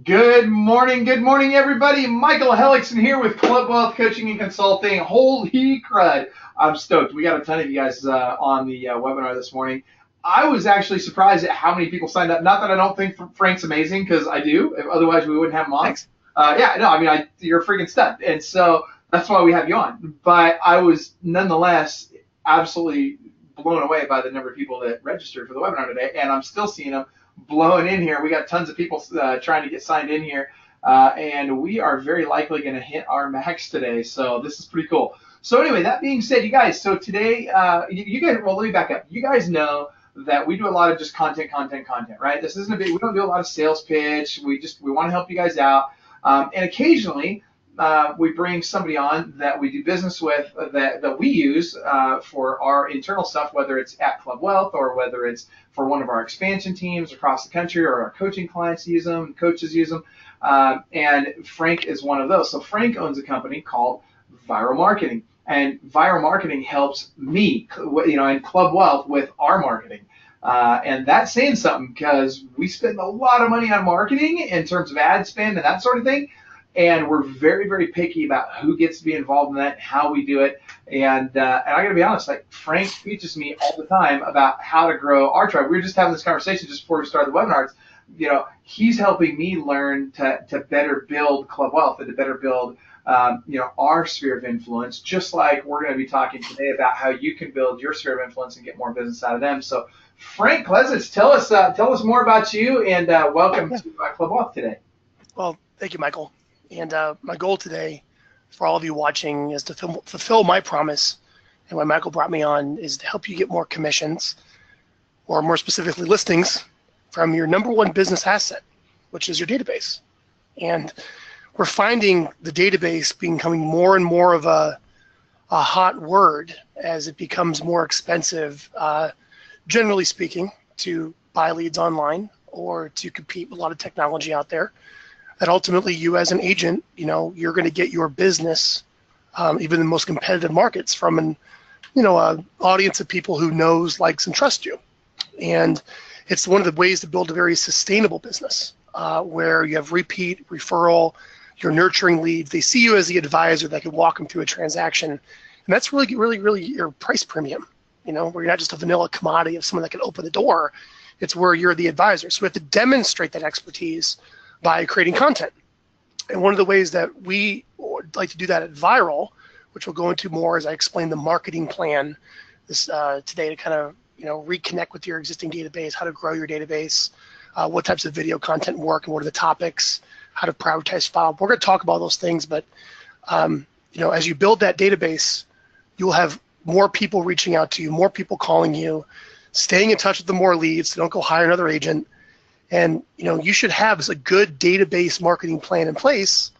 Good morning, everybody. Michael Hellickson here with Club Wealth Coaching and Consulting. Holy crud, I'm stoked. We got a ton of you guys on the webinar this morning. I was actually surprised at how many people signed up. Not that I don't think Frank's amazing, because I do. Otherwise, we wouldn't have him on. Thanks. You're a freaking stud, and so that's why we have you on. But I was nonetheless absolutely blown away by the number of people that registered for the webinar today, and I'm still seeing them blowing in here. We got tons of people trying to get signed in here, and we are very likely going to hit our max today. So this is pretty cool. So anyway, that being said, you guys, so today, you guys, well, let me back up. You guys know that we do a lot of just content, right? This isn't we don't do a lot of sales pitch. We want to help you guys out. And occasionally, we bring somebody on that we do business with that we use for our internal stuff, whether it's at Club Wealth or whether it's for one of our expansion teams across the country, or our coaching clients use them, coaches use them. And Frank is one of those. So Frank owns a company called Vyral Marketing, and Vyral Marketing helps me, and Club Wealth with our marketing. And that's saying something, because we spend a lot of money on marketing in terms of ad spend and that sort of thing. And we're very, very picky about who gets to be involved in that, how we do it. And I got to be honest, like Frank teaches me all the time about how to grow our tribe. We were just having this conversation just before we started the webinars. He's helping me learn to better build Club Wealth and to better build, our sphere of influence, just like we're going to be talking today about how you can build your sphere of influence and get more business out of them. So Frank Klesitz, tell us more about you, and welcome to Club Wealth today. Well, thank you, Michael. And my goal today for all of you watching is to fulfill my promise. And why Michael brought me on is to help you get more commissions, or more specifically listings, from your number one business asset, which is your database. And we're finding the database becoming more and more of a hot word as it becomes more expensive, generally speaking, to buy leads online or to compete with a lot of technology out there. That ultimately you as an agent, you're going to get your business, even in the most competitive markets, from an audience of people who knows, likes, and trust you. And it's one of the ways to build a very sustainable business, where you have repeat, referral, you're nurturing leads. They see you as the advisor that can walk them through a transaction. And that's really, really, really your price premium, where you're not just a vanilla commodity of someone that can open the door. It's where you're the advisor. So we have to demonstrate that expertise by creating content. And one of the ways that we like to do that at Vyral, which we'll go into more as I explain the marketing plan this today, to kind of reconnect with your existing database, how to grow your database, what types of video content work, and what are the topics, how to prioritize follow-up. We're going to talk about those things, but as you build that database, you'll have more people reaching out to you, more people calling you, staying in touch with the more leads, so don't go hire another agent. And you should have a good database marketing plan in place,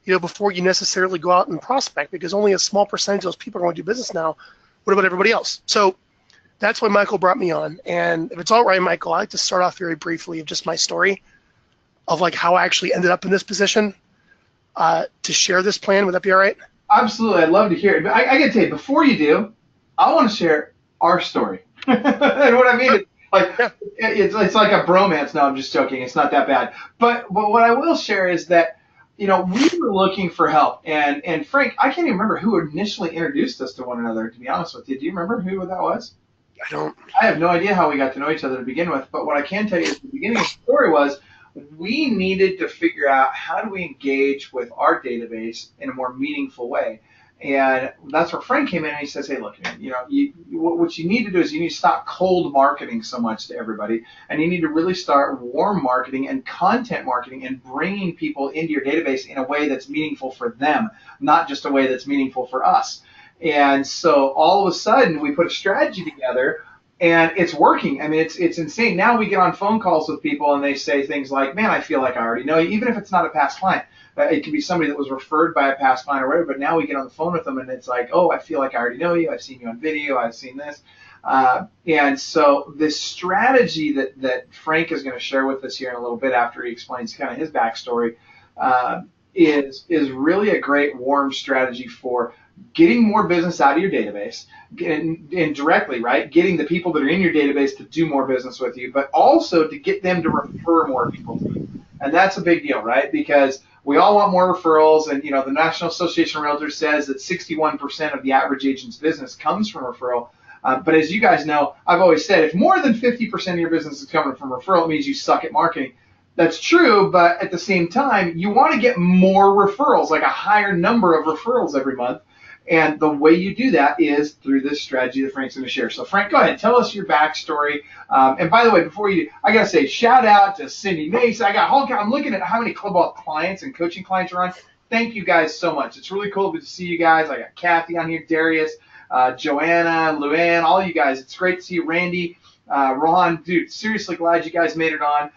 before you necessarily go out and prospect, because only a small percentage of those people are going to do business now. What about everybody else? So that's why Michael brought me on. And if it's all right, Michael, I'd like to start off very briefly of just my story of how I actually ended up in this position, to share this plan. Would that be all right? Absolutely, I'd love to hear it. But I got to tell you, before you do, I want to share our story. And what I mean is, it's like a bromance. No, I'm just joking. It's not that bad. But what I will share is that, we were looking for help. And Frank, I can't even remember who initially introduced us to one another, to be honest with you. Do you remember who that was? I don't. I have no idea how we got to know each other to begin with. But what I can tell you is the beginning of the story was we needed to figure out how do we engage with our database in a more meaningful way. And that's where Frank came in, and he says, hey, look, what you need to do is you need to stop cold marketing so much to everybody, and you need to really start warm marketing and content marketing and bringing people into your database in a way that's meaningful for them, not just a way that's meaningful for us. And so all of a sudden we put a strategy together, and it's working. I mean, it's insane. Now we get on phone calls with people, and they say things like, man, I feel like I already know you, even if it's not a past client. It can be somebody that was referred by a past client or whatever, but now we get on the phone with them, and it's like, oh, I feel like I already know you. I've seen you on video. I've seen this. And so this strategy that Frank is going to share with us here in a little bit after he explains kind of his backstory is really a great warm strategy for getting more business out of your database, and directly, right, getting the people that are in your database to do more business with you, but also to get them to refer more people to you. And that's a big deal, right? Because we all want more referrals, and the National Association of Realtors says that 61% of the average agent's business comes from referral. But as you guys know, I've always said if more than 50% of your business is coming from referral, it means you suck at marketing. That's true, but at the same time, you want to get more referrals, like a higher number of referrals every month. And the way you do that is through this strategy that Frank's going to share. So Frank, go ahead, tell us your backstory. And by the way, before you, I got to say, shout out to Cindy Mace. I'm looking at how many Club Wealth clients and coaching clients are on. Thank you guys so much. It's really cool to see you guys. I got Kathy on here, Darius, Joanna, Luann, all you guys. It's great to see you, Randy, Ron. Dude, seriously glad you guys made it on.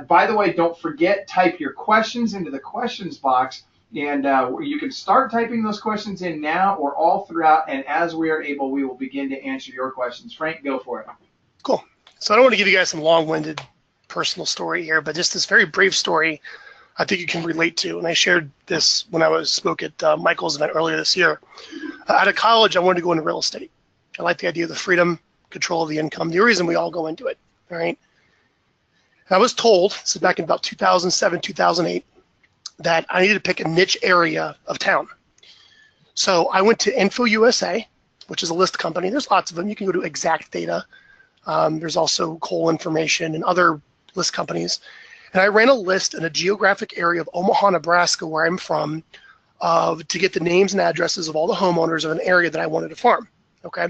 By the way, don't forget, type your questions into the questions box. And you can start typing those questions in now or all throughout. And as we are able, we will begin to answer your questions. Frank, go for it. Cool. So I don't want to give you guys some long-winded personal story here, but just this very brief story I think you can relate to. And I shared this when I spoke at Michael's event earlier this year. Out of college, I wanted to go into real estate. I like the idea of the freedom, control of the income, the reason we all go into it, all right? And I was told, this is back in about 2007, 2008, that I needed to pick a niche area of town. So I went to Info USA, which is a list company. There's lots of them. You can go to Exact Data. There's also Coal Information and other list companies. And I ran a list in a geographic area of Omaha, Nebraska, where I'm from, to get the names and addresses of all the homeowners of an area that I wanted to farm, okay?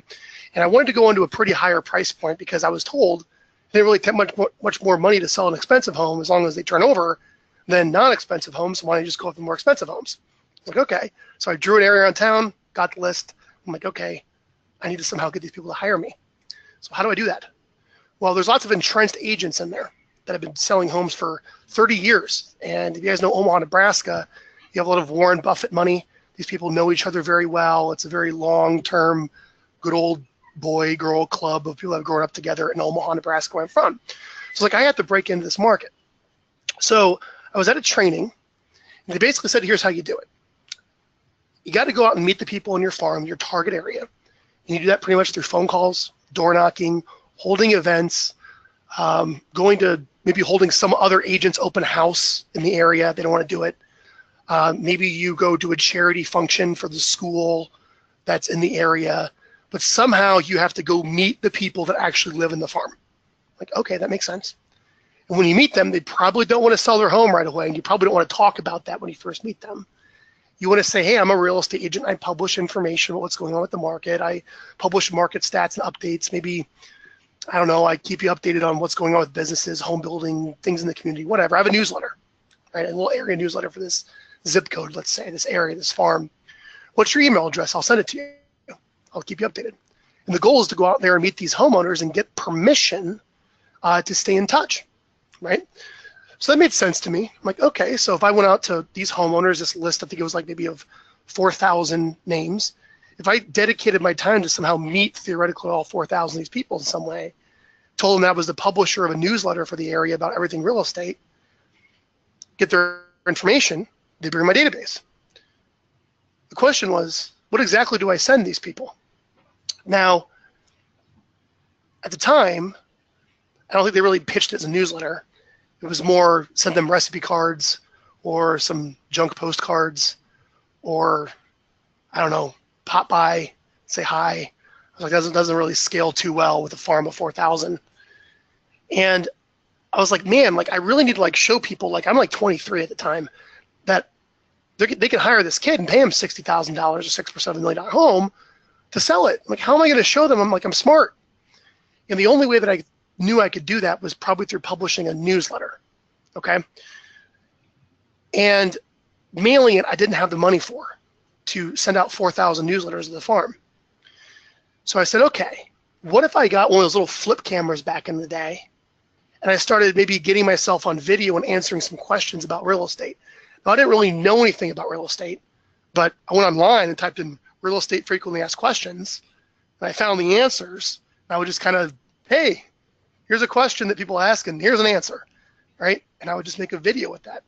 And I wanted to go into a pretty higher price point because I was told they didn't really take much more money to sell an expensive home as long as they turn over than non-expensive homes. So why don't you just go with the more expensive homes? I was like, okay. So I drew an area around town, got the list. I'm like, okay, I need to somehow get these people to hire me. So how do I do that? Well, there's lots of entrenched agents in there that have been selling homes for 30 years. And if you guys know Omaha, Nebraska, you have a lot of Warren Buffett money. These people know each other very well. It's a very long-term, good old boy-girl club of people that have grown up together in Omaha, Nebraska, where I'm from. So like, I have to break into this market. So I was at a training, and they basically said, here's how you do it. You got to go out and meet the people in your farm, your target area. And you do that pretty much through phone calls, door knocking, holding events, going to maybe holding some other agent's open house in the area. They don't want to do it. Maybe you go to a charity function for the school that's in the area, but somehow you have to go meet the people that actually live in the farm. Like, okay, that makes sense. And when you meet them, they probably don't want to sell their home right away, and you probably don't want to talk about that when you first meet them. You want to say, hey, I'm a real estate agent. I publish information about what's going on with the market. I publish market stats and updates. Maybe, I don't know, I keep you updated on what's going on with businesses, home building, things in the community, whatever. I have a newsletter, right? A little area newsletter for this zip code, let's say, this area, this farm. What's your email address? I'll send it to you. I'll keep you updated. And the goal is to go out there and meet these homeowners and get permission to stay in touch. Right? So that made sense to me. I'm like, okay, so if I went out to these homeowners, this list, I think it was like maybe of 4,000 names. If I dedicated my time to somehow meet theoretically all 4,000 of these people in some way, told them I was the publisher of a newsletter for the area about everything real estate, get their information, they'd be in my database. The question was, what exactly do I send these people? Now, at the time, I don't think they really pitched it as a newsletter. It was more send them recipe cards or some junk postcards or, I don't know, pop by, say hi. I was like, that doesn't really scale too well with a farm of 4,000. And I was like, man, like I really need to like show people, like I'm like 23 at the time, that they can hire this kid and pay him $60,000 or 6% of $1 million home to sell it. Like, how am I going to show them? I'm smart. And the only way that I knew I could do that was probably through publishing a newsletter, okay? And mailing it, I didn't have the money for, to send out 4,000 newsletters to the farm. So I said, okay, what if I got one of those little flip cameras back in the day, and I started maybe getting myself on video and answering some questions about real estate. Now, I didn't really know anything about real estate, but I went online and typed in real estate frequently asked questions, and I found the answers. I would just kind of, hey, here's a question that people ask, and here's an answer, right? And I would just make a video with that.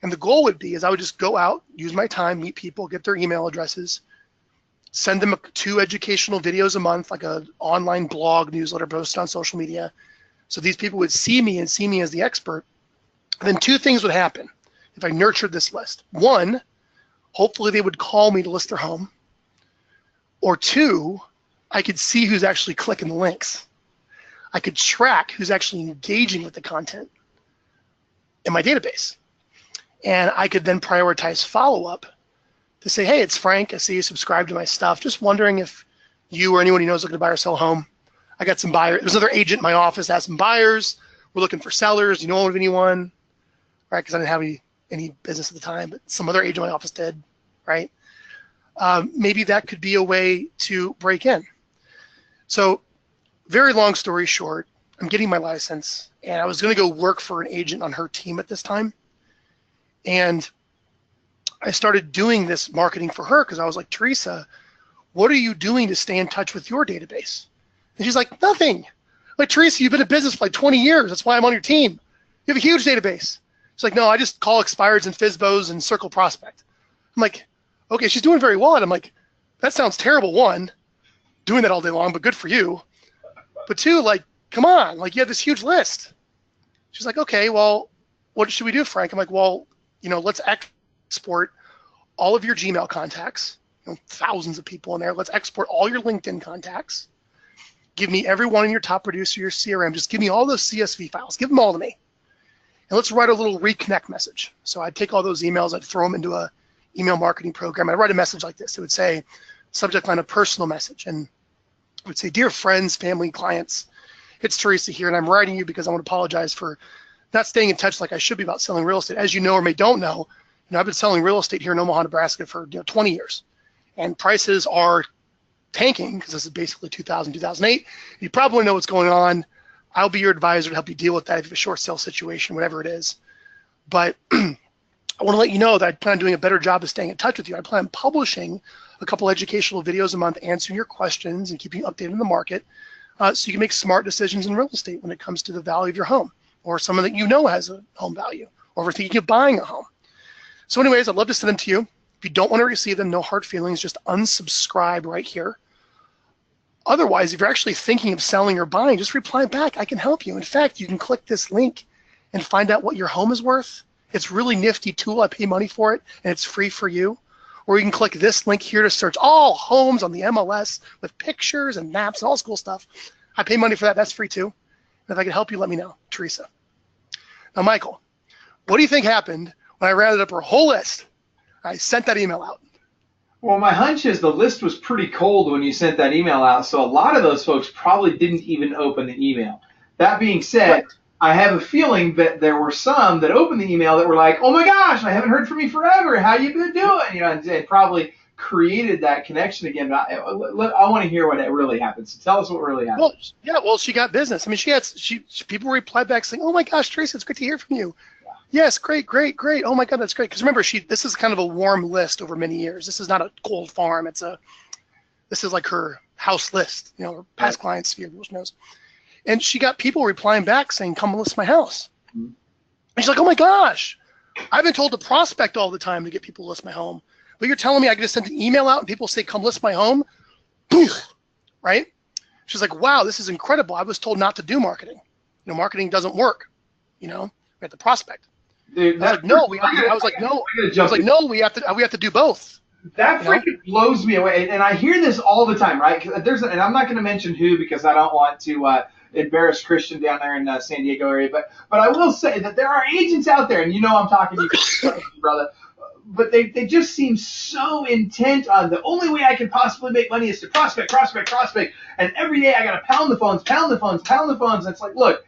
And the goal would be is I would just go out, use my time, meet people, get their email addresses, send them 2 educational videos a month, like an online blog newsletter posted on social media. So these people would see me and see me as the expert. then two things would happen if I nurtured this list. One, hopefully they would call me to list their home. Or two, I could see who's actually clicking the links. I could track who's actually engaging with the content in my database. And I could then prioritize follow-up to say, hey, it's Frank. I see you subscribe to my stuff. Just wondering if you or anyone you know is looking to buy or sell a home. I got some buyers. There's another agent in my office that has some buyers. We're looking for sellers. Do you know of anyone? Right? Because I didn't have any business at the time, but some other agent in my office did, right? Maybe that could be a way to break in. So very long story short, I'm getting my license, and I was going to go work for an agent on her team at this time. And I started doing this marketing for her because I was like, Teresa, what are you doing to stay in touch with your database? And she's like, nothing. Like, Teresa, you've been in business for like 20 years. That's why I'm on your team. You have a huge database. She's like, no, I just call expireds and FSBOs and circle prospect. I'm like, okay, she's doing very well. And I'm like, that sounds terrible, one, doing that all day long, but good for you. But two, like, come on, like, you have this huge list. She's like, okay, well, what should we do, Frank? I'm like, well, let's export all of your Gmail contacts, thousands of people in there. Let's export all your LinkedIn contacts. Give me every one in your top producer, your CRM. Just give me all those CSV files. Give them all to me. And let's write a little reconnect message. So I'd take all those emails, I'd throw them into a email marketing program. I'd write a message like this. It would say, subject line, a personal message. And I would say, dear friends, family, clients, it's Teresa here, and I'm writing you because I want to apologize for not staying in touch like I should be about selling real estate. As you know or may don't know, I've been selling real estate here in Omaha, Nebraska for 20 years. And prices are tanking because this is basically 2000, 2008. You probably know what's going on. I'll be your advisor to help you deal with that if you have a short sale situation, whatever it is. But I want to let you know that I plan on doing a better job of staying in touch with you. I plan on publishing a couple educational videos a month, answering your questions and keeping you updated in the market so you can make smart decisions in real estate when it comes to the value of your home, or someone that you know has a home value, or if you're thinking of buying a home. So anyways, I'd love to send them to you. If you don't want to receive them, no hard feelings, just unsubscribe right here. Otherwise, if you're actually thinking of selling or buying, just reply back. I can help you. In fact, you can click this link and find out what your home is worth. It's a really nifty tool. I pay money for it, and it's free for you. Or you can click this link here to search all homes on the MLS with pictures and maps and all this cool stuff. I pay money for that. That's free too. And if I can help you, let me know. Teresa. Now, Michael, what do you think happened when I rounded up her whole list? I sent that email out. Well, my hunch is the list was pretty cold when you sent that email out, so a lot of those folks probably didn't even open the email. That being said, right. I have a feeling that there were some that opened the email that were like, oh my gosh, I haven't heard from you forever. How you been doing? And probably created that connection again. But I want to hear what really happened. So tell us what really happened. Well, she got business. I mean, people replied back saying, oh my gosh, Tracy, it's great to hear from you. Yes, great. Oh my God, that's great. Because remember, this is kind of a warm list over many years. This is not a cold farm. This is like her house list. Her past clients, who knows. And she got people replying back saying, come list my house. Mm-hmm. And she's like, oh my gosh, I've been told to prospect all the time to get people to list my home. But you're telling me I can just send an email out and people say, come list my home? Right? She's like, wow, this is incredible. I was told not to do marketing. Marketing doesn't work. We have to prospect. Dude, I was like, no, we have to do both. That freaking blows me away, and I hear this all the time, right? And I'm not going to mention who because I don't want to embarrass Christian down there in San Diego area, but I will say that there are agents out there, and I'm talking to you, brother. But they just seem so intent on the only way I can possibly make money is to prospect, and every day I got to pound the phones. And it's like, look.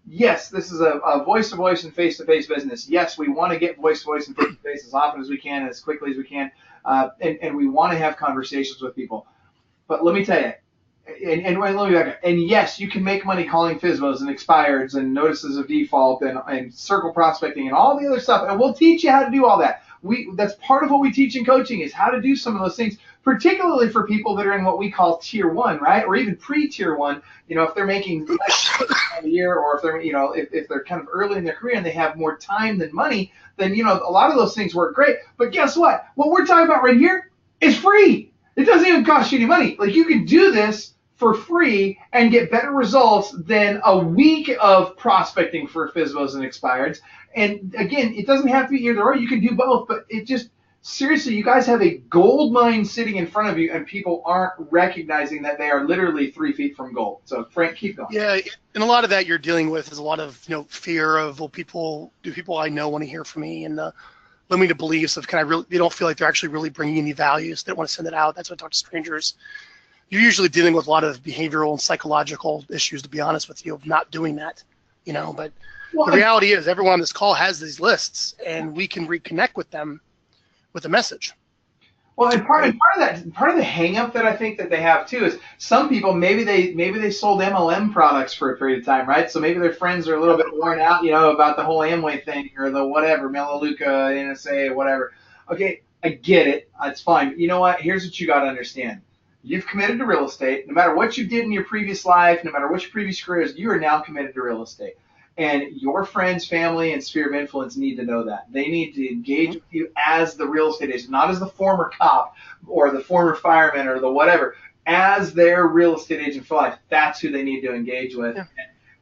Yes, this is a voice-to-voice and face-to-face business. Yes, we want to get voice-to-voice and face-to-face as often as we can, as quickly as we can, and we want to have conversations with people. But let me tell you, and let me back up. And yes, you can make money calling FSBOs and expireds and notices of default and circle prospecting and all the other stuff, and we'll teach you how to do all that. That's part of what we teach in coaching is how to do some of those things, particularly for people that are in what we call tier one, right? Or even pre-tier one, if they're making less a year, or if they're, if they're kind of early in their career and they have more time than money, then, a lot of those things work great. But guess what? What we're talking about right here is free. It doesn't even cost you any money. Like, you can do this for free and get better results than a week of prospecting for FSBOs and expireds. And again, it doesn't have to be either or. You can do both, but it just, seriously, you guys have a gold mine sitting in front of you, and people aren't recognizing that they are literally 3 feet from gold. So Frank, keep going. Yeah, and a lot of that you're dealing with is a lot of fear of, well, do people I know want to hear from me, and limiting beliefs of they don't feel like they're actually really bringing any value, so they don't want to send it out. That's why I talk to strangers. You're usually dealing with a lot of behavioral and psychological issues, to be honest with you, of not doing that. But the reality is everyone on this call has these lists, and we can reconnect with them with a message. Well, and part of the hang up that I think that they have too is some people maybe they sold MLM products for a period of time, right? So maybe their friends are a little bit worn out, about the whole Amway thing or the whatever, Melaleuca, NSA, whatever. Okay, I get it. It's fine. But you know what? Here's what you got to understand. You've committed to real estate. No matter what you did in your previous life, no matter what your previous career is, you are now committed to real estate. And your friends, family, and sphere of influence need to know that. They need to engage with you as the real estate agent, not as the former cop or the former fireman or the whatever, as their real estate agent for life. That's who they need to engage with. Yeah.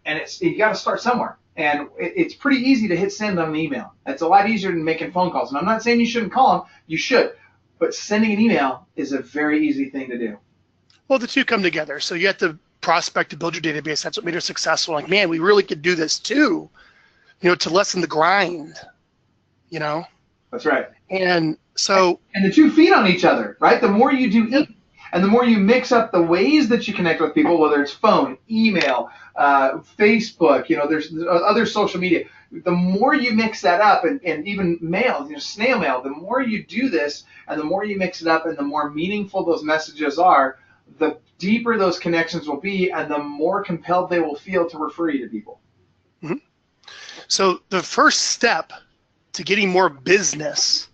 And you got to start somewhere. And it's pretty easy to hit send on an email. It's a lot easier than making phone calls. And I'm not saying you shouldn't call them. You should. But sending an email is a very easy thing to do. Well, the two come together. So you have to prospect to build your database. That's what made her successful. Like, man, we really could do this too, to lessen the grind, That's right. And so. And the two feed on each other, right? The more you do and the more you mix up the ways that you connect with people, whether it's phone, email, Facebook, there's other social media. The more you mix that up and even mail, snail mail, the more you do this and the more you mix it up and the more meaningful those messages are, the deeper those connections will be and the more compelled they will feel to refer you to people. Mm-hmm. So the first step to getting more business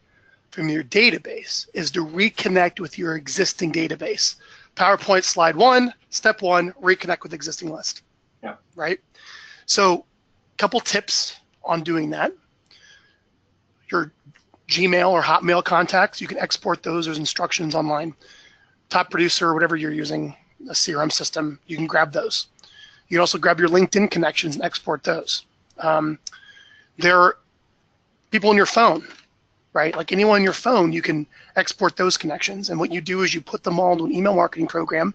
from your database is to reconnect with your existing database. PowerPoint slide 1, step 1, reconnect with existing list. Yeah. Right? So a couple tips on doing that. Your Gmail or Hotmail contacts, you can export those. There's instructions online. Top Producer, whatever you're using, a CRM system, you can grab those. You can also grab your LinkedIn connections and export those. There are people on your phone, right? Like anyone on your phone, you can export those connections. And what you do is you put them all into an email marketing program,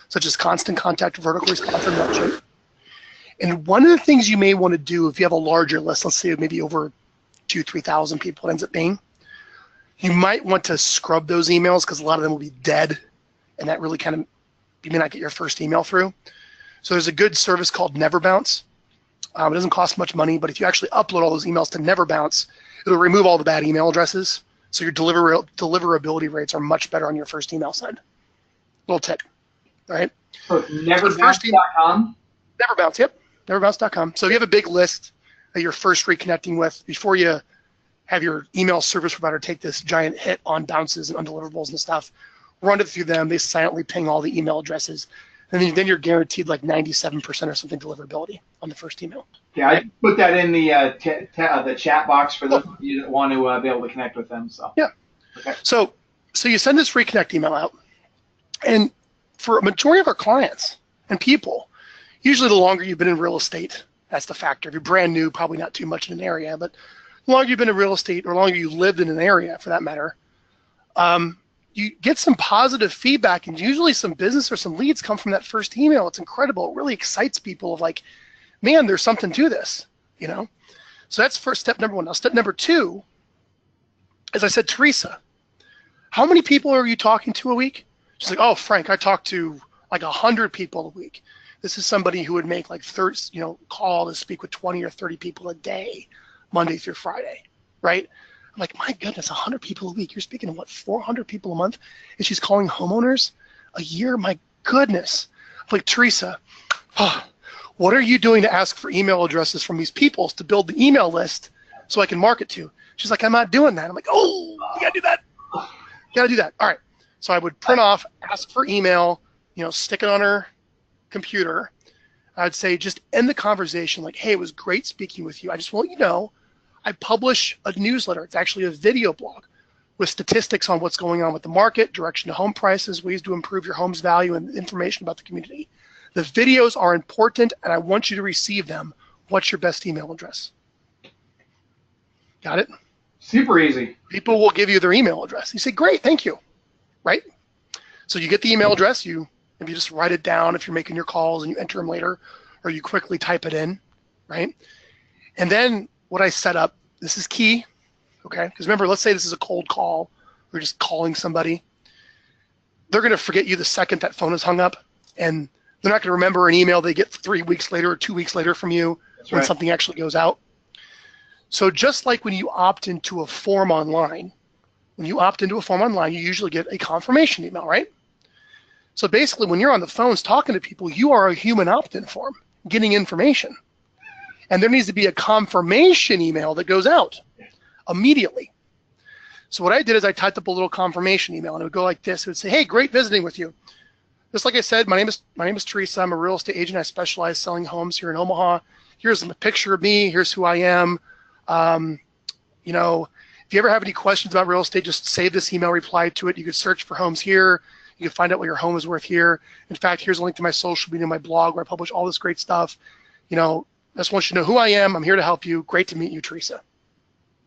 such as Constant Contact, Vertical Response, or MailChimp. And one of the things you may want to do if you have a larger list, let's say maybe over 2,000-3,000 people it ends up being, you might want to scrub those emails because a lot of them will be dead. And that really you may not get your first email through. So there's a good service called Never Bounce. It doesn't cost much money, but if you actually upload all those emails to Never Bounce, it'll remove all the bad email addresses. So your deliverability rates are much better on your first email send. Little tip, all right? So neverbounce.com? Never Bounce, yep. Neverbounce.com. So if you have a big list that you're first reconnecting with, before you have your email service provider take this giant hit on bounces and undeliverables and stuff, run it through them. They silently ping all the email addresses. And then you're guaranteed like 97% or something deliverability on the first email. Yeah, I put that in the chat box for those of you that want to be able to connect with them. So yeah. Okay. So you send this reconnect email out. And for a majority of our clients and people, usually the longer you've been in real estate, that's the factor. If you're brand new, probably not too much in an area, but the longer you've been in real estate or the longer you lived in an area for that matter, you get some positive feedback and usually some business or some leads come from that first email. It's incredible. It really excites people of like, man, there's something to this, So that's first step number 1. Now step number 2, as I said, Teresa, how many people are you talking to a week? She's like, oh, Frank, I talk to like 100 people a week. This is somebody who would make like 30, call to speak with 20 or 30 people a day, Monday through Friday, right? I'm like, my goodness, 100 people a week. You're speaking to 400 people a month? And she's calling homeowners a year? My goodness. I'm like, Teresa, what are you doing to ask for email addresses from these people to build the email list so I can market to? She's like, I'm not doing that. I'm like, oh, you gotta do that. You gotta do that. All right. So I would print off, ask for email, stick it on her computer. I'd say, just end the conversation like, hey, it was great speaking with you. I just want you to know, I publish a newsletter. It's actually a video blog with statistics on what's going on with the market, direction to home prices, ways to improve your home's value, and information about the community. The videos are important, and I want you to receive them. What's your best email address? Got it? Super easy. People will give you their email address. You say, great, thank you, right? So you get the email address. If you just write it down if you're making your calls and you enter them later, or you quickly type it in, right? And then what I set up, this is key, okay? Because remember, let's say this is a cold call. We're just calling somebody. They're going to forget you the second that phone is hung up, and they're not going to remember an email they get 3 weeks later or 2 weeks later from you when something actually goes out. So just like when you opt into a form online, you usually get a confirmation email, right? So basically, when you're on the phones talking to people, you are a human opt-in form, getting information. And there needs to be a confirmation email that goes out immediately. So what I did is I typed up a little confirmation email, and it would go like this. It would say, hey, great visiting with you. Just like I said, my name is Teresa. I'm a real estate agent. I specialize selling homes here in Omaha. Here's a picture of me. Here's who I am. You know, if you ever have any questions about real estate, just save this email, reply to it. You could search for homes here. You can find out what your home is worth here. In fact, here's a link to my social media, my blog, where I publish all this great stuff. You know, I just want you to know who I am. I'm here to help you. Great to meet you, Teresa.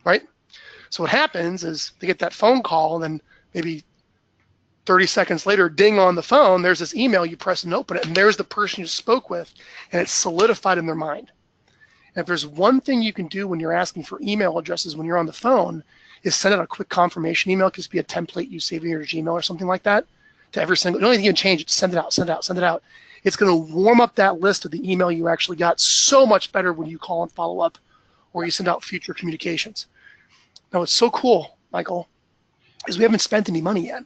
Right? So what happens is they get that phone call, and then maybe 30 seconds later, ding on the phone, there's this email, you press and open it, and there's the person you spoke with, and it's solidified in their mind. And if there's one thing you can do when you're asking for email addresses when you're on the phone, is send out a quick confirmation email. It could be a template you save in your Gmail or something like that to every single, the only thing you can change it, send it out, send it out, send it out. It's going to warm up that list of the email you actually got so much better when you call and follow up or you send out future communications. Now, what's so cool, Michael, is we haven't spent any money yet.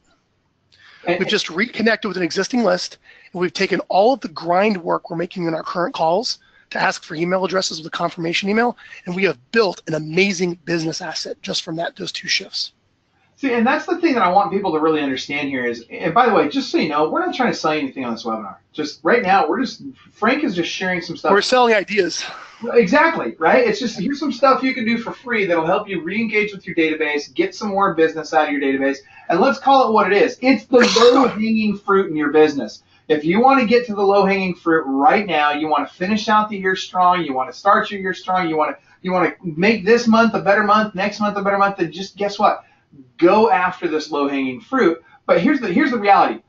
We've just reconnected with an existing list, and we've taken all of the grind work we're making in our current calls to ask for email addresses with a confirmation email, and we have built an amazing business asset just from those 2 shifts. See, and that's the thing that I want people to really understand here is, and by the way, just so you know, we're not trying to sell you anything on this webinar. Just right now, Frank is just sharing some stuff. We're selling ideas. Exactly, right? It's just, here's some stuff you can do for free that'll help you re-engage with your database, get some more business out of your database, and let's call it what it is. It's the low-hanging fruit in your business. If you want to get to the low-hanging fruit right now, you want to finish out the year strong, you want to start your year strong, you want to make this month a better month, next month a better month, then just guess what? Go after this low-hanging fruit. But here's the reality.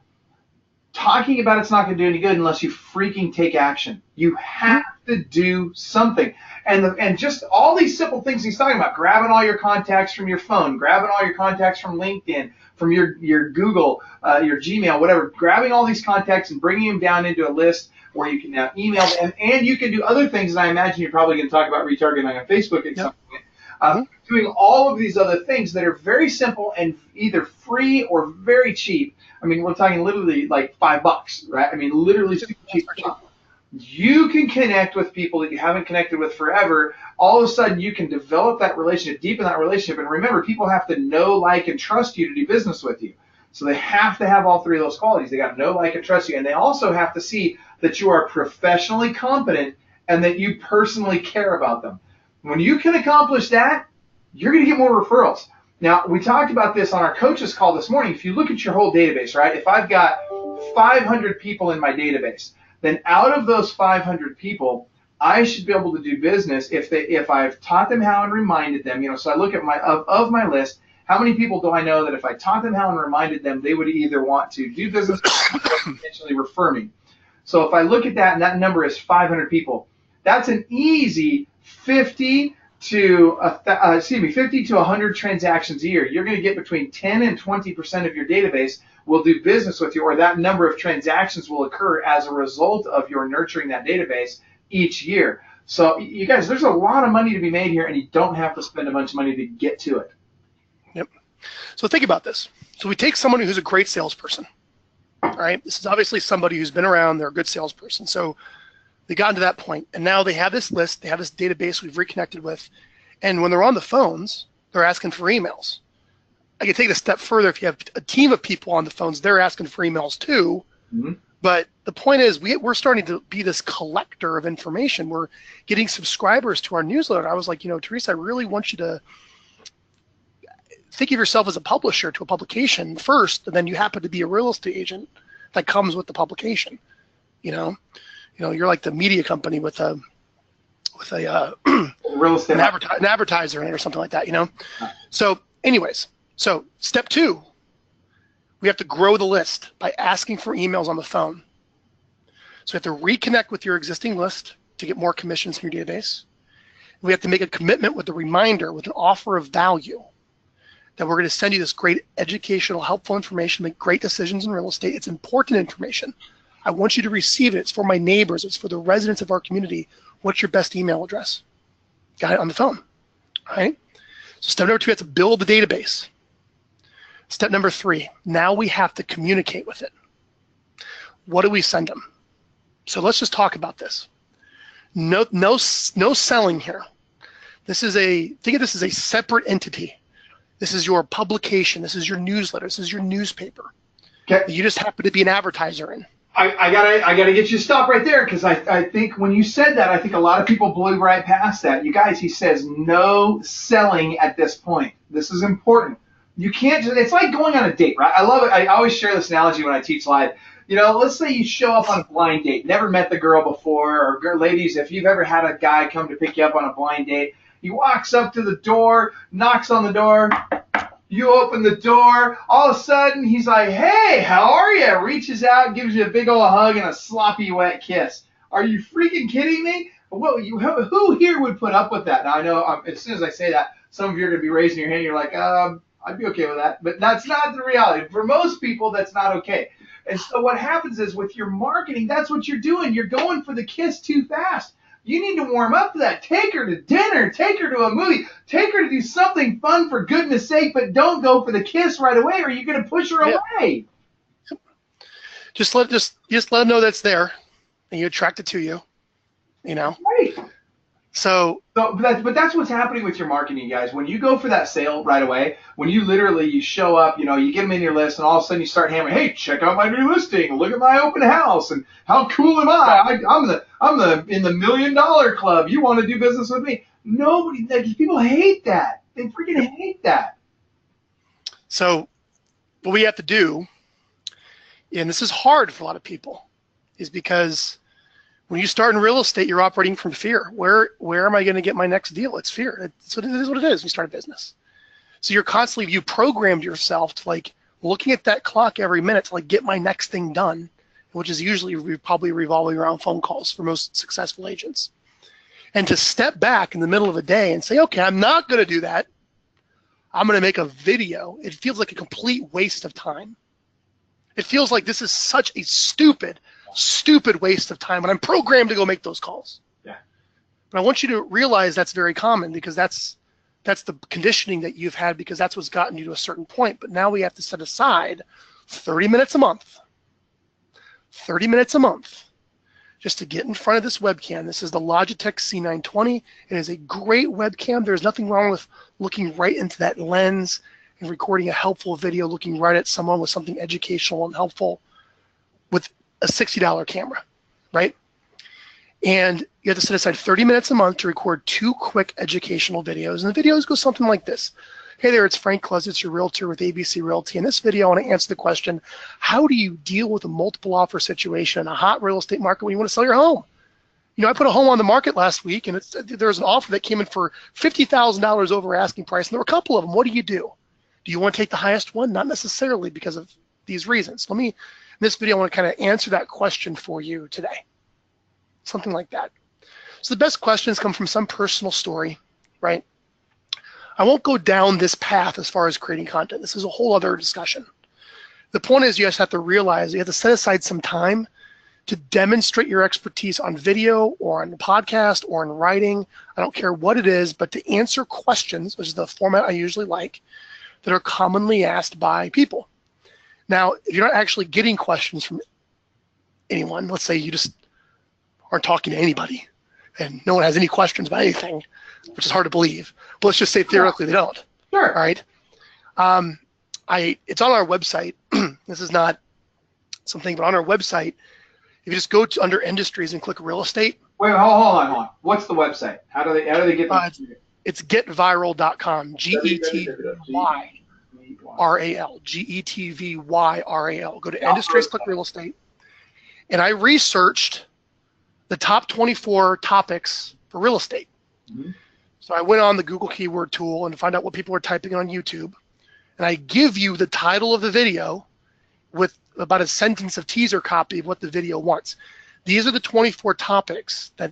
Talking about it's not going to do any good unless you freaking take action. You have to do something. And just all these simple things he's talking about, grabbing all your contacts from your phone, grabbing all your contacts from LinkedIn, from your Google, your Gmail, whatever, grabbing all these contacts and bringing them down into a list where you can now email them. And you can do other things, and I imagine you're probably going to talk about retargeting on Facebook at some point. Doing all of these other things that are very simple and either free or very cheap. I mean, we're talking literally like $5, right? I mean, literally super cheap. You can connect with people that you haven't connected with forever. All of a sudden, you can develop that relationship, deepen that relationship. And remember, people have to know, like, and trust you to do business with you. So they have to have all 3 of those qualities. They got to know, like, and trust you. And they also have to see that you are professionally competent and that you personally care about them. When you can accomplish that, you're going to get more referrals. Now, we talked about this on our coaches call this morning. If you look at your whole database, right, if I've got 500 people in my database, then out of those 500 people, I should be able to do business if I've taught them how and reminded them. So I look at of my list, how many people do I know that if I taught them how and reminded them, they would either want to do business or potentially refer me. So if I look at that and that number is 500 people, that's an easy 50 to 100 transactions a year. You're going to get between 10 and 20% of your database will do business with you, or that number of transactions will occur as a result of your nurturing that database each year. So you guys, there's a lot of money to be made here, and you don't have to spend a bunch of money to get to it. Yep. So think about this. So we take someone who's a great salesperson. All right. This is obviously somebody who's been around. They're a good salesperson. So they got to that point, and now they have this list. They have this database we've reconnected with, and when they're on the phones, they're asking for emails. I can take it a step further. If you have a team of people on the phones, they're asking for emails too. Mm-hmm. But the point is, we're starting to be this collector of information. We're getting subscribers to our newsletter. I was like, Teresa, I really want you to. think of yourself as a publisher to a publication first, and then you happen to be a real estate agent that comes with the publication. You're like the media company with a real estate an advertiser in it or something like that. So anyways, so step 2, we have to grow the list by asking for emails on the phone. So we have to reconnect with your existing list to get more commissions from your database. We have to make a commitment with a reminder, with an offer of value, that we're going to send you this great educational, helpful information, make great decisions in real estate. It's important information. I want you to receive it. It's for my neighbors. It's for the residents of our community. What's your best email address? Got it on the phone, all right? So step number 2, we have to build the database. Step number 3, now we have to communicate with it. What do we send them? So let's just talk about this. No selling here. Think of this as a separate entity. This is your publication. This is your newsletter. This is your newspaper. Okay. You just happen to be an advertiser in. I gotta get you to stop right there, because I think when you said that, I think a lot of people blew right past that. You guys, he says no selling at this point. This is important. You can't just, it's like going on a date, right? I love it. I always share this analogy when I teach live. Let's say you show up on a blind date, never met the girl before, or ladies, if you've ever had a guy come to pick you up on a blind date, he walks up to the door, knocks on the door, you open the door, all of a sudden he's like, hey, how are you? Reaches out, gives you a big old hug and a sloppy wet kiss. Are you freaking kidding me? Who here would put up with that? Now I know as soon as I say that, some of you are going to be raising your hand, you're like, I'd be okay with that. But that's not the reality. For most people, that's not okay. And so what happens is with your marketing, that's what you're doing. You're going for the kiss too fast. You need to warm up to that. Take her to dinner. Take her to a movie. Take her to do something fun for goodness sake, but don't go for the kiss right away, or you're going to push her away. Just let them know that's there, and you attract it to you. Right. But that's what's happening with your marketing, guys. When you go for that sale right away, when you show up, you get them in your list, and all of a sudden you start hammering, hey, check out my new listing, look at my open house, and how cool am I? I'm in the $1 million club. You want to do business with me? People hate that. They freaking hate that. So what we have to do, and this is hard for a lot of people, is because when you start in real estate, you're operating from fear. Where am I going to get my next deal? It's fear. It is what it is when you start a business. So you programmed yourself to looking at that clock every minute to get my next thing done, which is usually probably revolving around phone calls for most successful agents. And to step back in the middle of a day and say, okay, I'm not going to do that. I'm going to make a video. It feels like a complete waste of time. It feels like this is such a stupid waste of time, and I'm programmed to go make those calls. Yeah. But I want you to realize that's very common, because that's the conditioning that you've had, because that's what's gotten you to a certain point. But now we have to set aside 30 minutes a month. 30 minutes a month just to get in front of this webcam. This is the Logitech C920. It is a great webcam. There's nothing wrong with looking right into that lens and recording a helpful video, looking right at someone with something educational and helpful with a $60 camera, right? And you have to set aside 30 minutes a month to record 2 quick educational videos. And the videos go something like this. Hey there, it's Frank Klesitz, your realtor with ABC Realty. In this video, I want to answer the question, how do you deal with a multiple offer situation in a hot real estate market when you want to sell your home? I put a home on the market last week, and there was an offer that came in for $50,000 over asking price, and there were a couple of them. What do you do? Do you want to take the highest one? Not necessarily, because of these reasons. In this video, I want to kind of answer that question for you today. Something like that. So the best questions come from some personal story, right? I won't go down this path as far as creating content. This is a whole other discussion. The point is, you just have to realize you have to set aside some time to demonstrate your expertise on video or on the podcast or in writing. I don't care what it is, but to answer questions, which is the format I usually like, that are commonly asked by people. Now, if you're not actually getting questions from anyone, let's say you just aren't talking to anybody and no one has any questions about anything, which is hard to believe, but let's just say theoretically they don't. Sure. All right. It's on our website. This is not something, but on our website, if you just go to under industries and click real estate. Wait, hold on. What's the website? How do they get this? It's getvyral.com, Getvyral, Getvyral. Go to industries, click real estate. And I researched the top 24 topics for real estate. Mm-hmm. So I went on the Google keyword tool and find out what people are typing on YouTube. And I give you the title of the video with about a sentence of teaser copy of what the video wants. These are the 24 topics that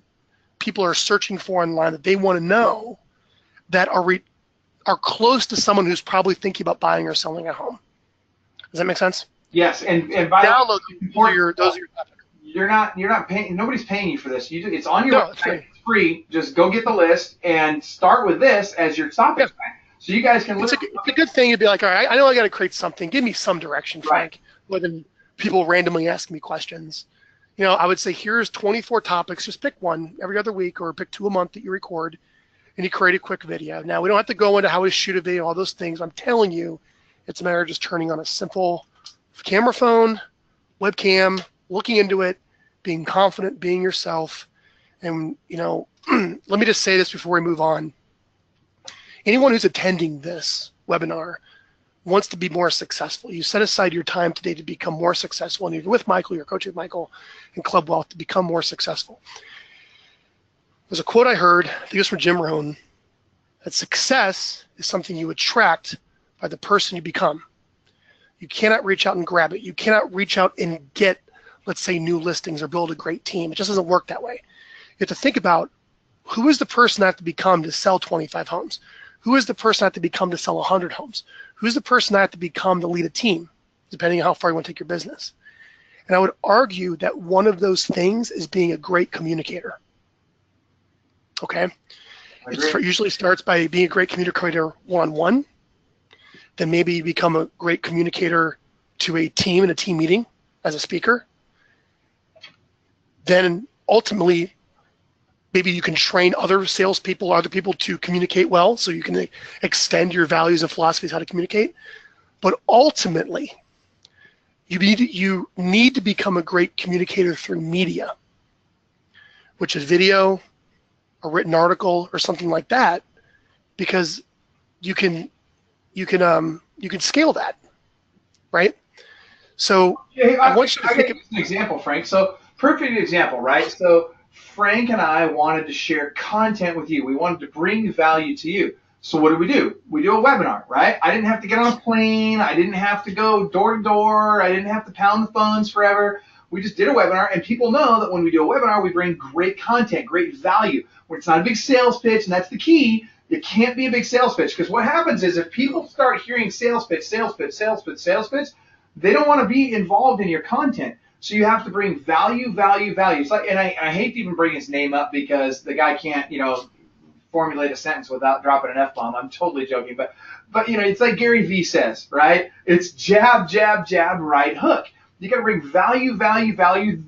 people are searching for online that they want to know that are close to someone who's probably thinking about buying or selling a home. Does that make sense? Yes, and by download those are your topics. You're not paying. Nobody's paying you for this. It's on your website. It's free. Just go get the list and start with this as your topic. Yeah. So you guys can. It's a good thing to be like, all right, I know I got to create something. Give me some direction, Frank. Right. Rather than people randomly asking me questions. I would say here's 24 topics. Just pick one every other week, or pick 2 a month that you record, and you create a quick video. Now we don't have to go into how to shoot a video, all those things. I'm telling you, it's a matter of just turning on a simple camera phone, webcam, looking into it, being confident, being yourself. And, let me just say this before we move on. Anyone who's attending this webinar wants to be more successful. You set aside your time today to become more successful, and you're with Michael, you're coaching with Michael and Club Wealth to become more successful. There's a quote I heard, I think it was from Jim Rohn, that success is something you attract by the person you become. You cannot reach out and grab it. You cannot reach out and get, let's say, new listings or build a great team. It just doesn't work that way. You have to think about, who is the person I have to become to sell 25 homes? Who is the person I have to become to sell 100 homes? Who's the person I have to become to lead a team, depending on how far you want to take your business? And I would argue that one of those things is being a great communicator. Okay? It usually starts by being a great communicator one-on-one. Then maybe you become a great communicator to a team in a team meeting as a speaker. Then ultimately, maybe you can train other salespeople or other people to communicate well, so you can extend your values and philosophies how to communicate. But ultimately, you need to become a great communicator through media, which is video, a written article, or something like that, because you can scale that, right? So I want you to think of an example, Frank. So perfect example, right? So Frank and I wanted to share content with you. We wanted to bring value to you. So what do? We do a webinar, right? I didn't have to get on a plane. I didn't have to go door to door. I didn't have to pound the phones forever. We just did a webinar, and people know that when we do a webinar, we bring great content, great value. Where it's not a big sales pitch, and that's the key. It can't be a big sales pitch, because what happens is if people start hearing sales pitch, they don't want to be involved in your content. So you have to bring value. It's like, and I hate to even bring his name up because the guy can't, formulate a sentence without dropping an F-bomb. I'm totally joking, but it's like Gary Vee says, right? It's jab, jab, jab, right hook. You got to bring value,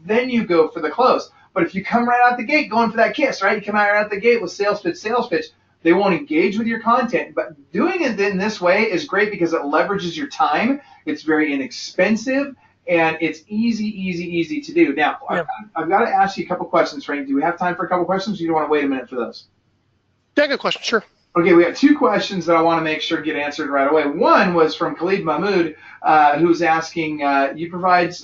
then you go for the close. But if you come right out the gate going for that kiss, right? You come right out the gate with sales pitch, they won't engage with your content. But doing it in this way is great because it leverages your time. It's very inexpensive, and it's easy to do. Now, yeah. I've got to ask you a couple questions, Frank. Do we have time for a couple questions, or do you want to wait a minute for those? Yeah, good question, sure. Okay, we have two questions that I want to make sure get answered right away. One was from Khalid Mahmood, who's asking, can you provide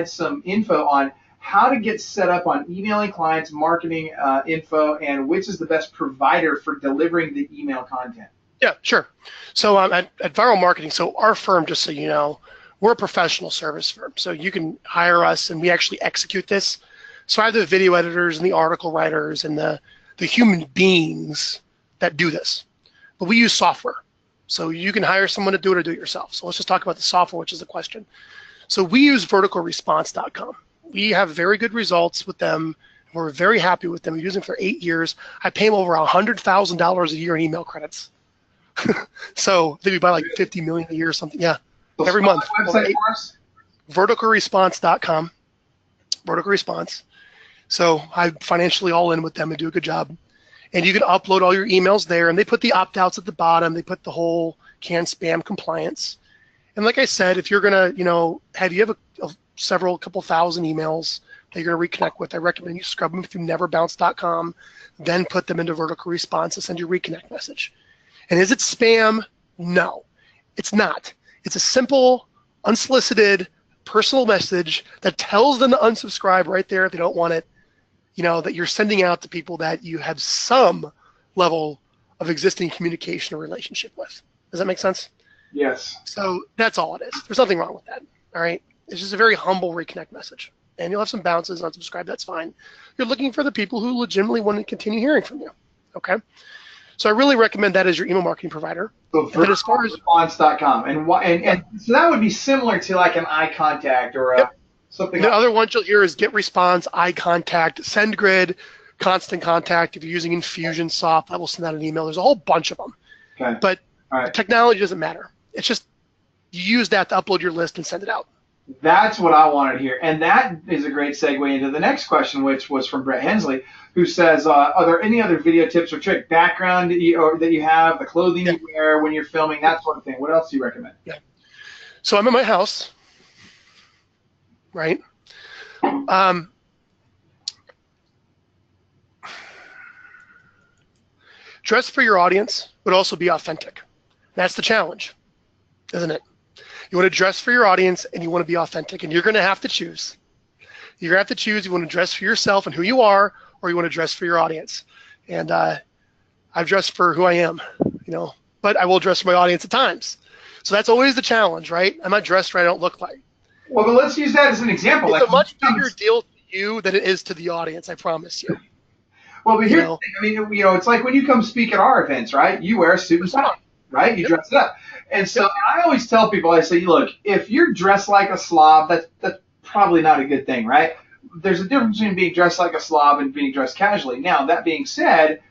some info on how to get set up on emailing clients, marketing info, and which is the best provider for delivering the email content? Yeah, sure. So at Vyral Marketing, so our firm, just so you know, we're a professional service firm. So you can hire us, and we actually execute this. So I have the video editors and the article writers and the human beings that do this. But we use software. So you can hire someone to do it or do it yourself. So let's just talk about the software, which is the question. So we use verticalresponse.com. We have very good results with them. We're very happy with them. We use them for 8 years. I pay them over $100,000 a year in email credits. So they buy like $50 million a year or something. Yeah, so every month. Website for us? Verticalresponse.com. Vertical Response. So I'm financially all in with them and do a good job. And you can upload all your emails there, and they put the opt-outs at the bottom. They put the whole canned spam compliance. And like I said, if you're gonna, you have a couple thousand emails, that you're going to reconnect with, I recommend you scrub them through neverbounce.com, then put them into vertical response to send your reconnect message. And is it spam? No, it's not. It's a simple, unsolicited, personal message that tells them to unsubscribe right there if they don't want it, that you're sending out to people that you have some level of existing communication or relationship with. Does that make sense? Yes. So that's all it is. There's nothing wrong with that. All right. It's just a very humble reconnect message. And you'll have some bounces, unsubscribe, that's fine. You're looking for the people who legitimately want to continue hearing from you. Okay. So I really recommend that as your email marketing provider. So as far as response.com. And so that would be similar to like an eye contact or something. The other ones you'll hear is get response, eye contact, SendGrid, constant contact. If you're using Infusionsoft, I will send out an email. There's a whole bunch of them. Okay. But the technology doesn't matter. It's just you use that to upload your list and send it out. That's what I wanted to hear. And that is a great segue into the next question, which was from Brett Hensley, who says, are there any other video tips or trick background that you have, the clothing you wear when you're filming, that sort of thing? What else do you recommend? Yeah. So I'm in my house, right? Dress for your audience, but also be authentic. That's the challenge, isn't it? You want to dress for your audience and you want to be authentic, and you're going to have to choose. You're going to have to choose. You want to dress for yourself and who you are, or you want to dress for your audience. And I've dressed for who I am, but I will dress for my audience at times. So that's always the challenge, right? I'm not dressed right, I don't look like. Well, but let's use that as an example. It's a much bigger deal to you than it is to the audience, I promise you. Well, but here's the thing. It's like when you come speak at our events, right? You wear a suit and tie, right? You dress it up. And so I always tell people, I say, look, if you're dressed like a slob, that's probably not a good thing, right? There's a difference between being dressed like a slob and being dressed casually. Now, that being said,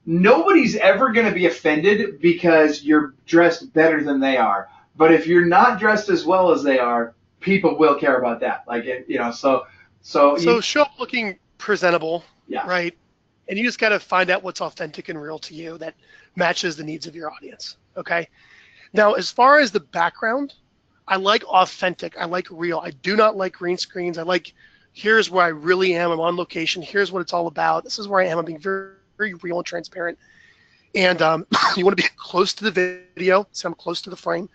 nobody's ever going to be offended because you're dressed better than they are. But if you're not dressed as well as they are, people will care about that. So show up looking presentable, yeah, right? And you just got to find out what's authentic and real to you that matches the needs of your audience, okay? Now, as far as the background, I like authentic. I like real. I do not like green screens. I like, here's where I really am. I'm on location. Here's what it's all about. This is where I am. I'm being very, very real and transparent. And you want to be close to the video, so I'm close to the frame.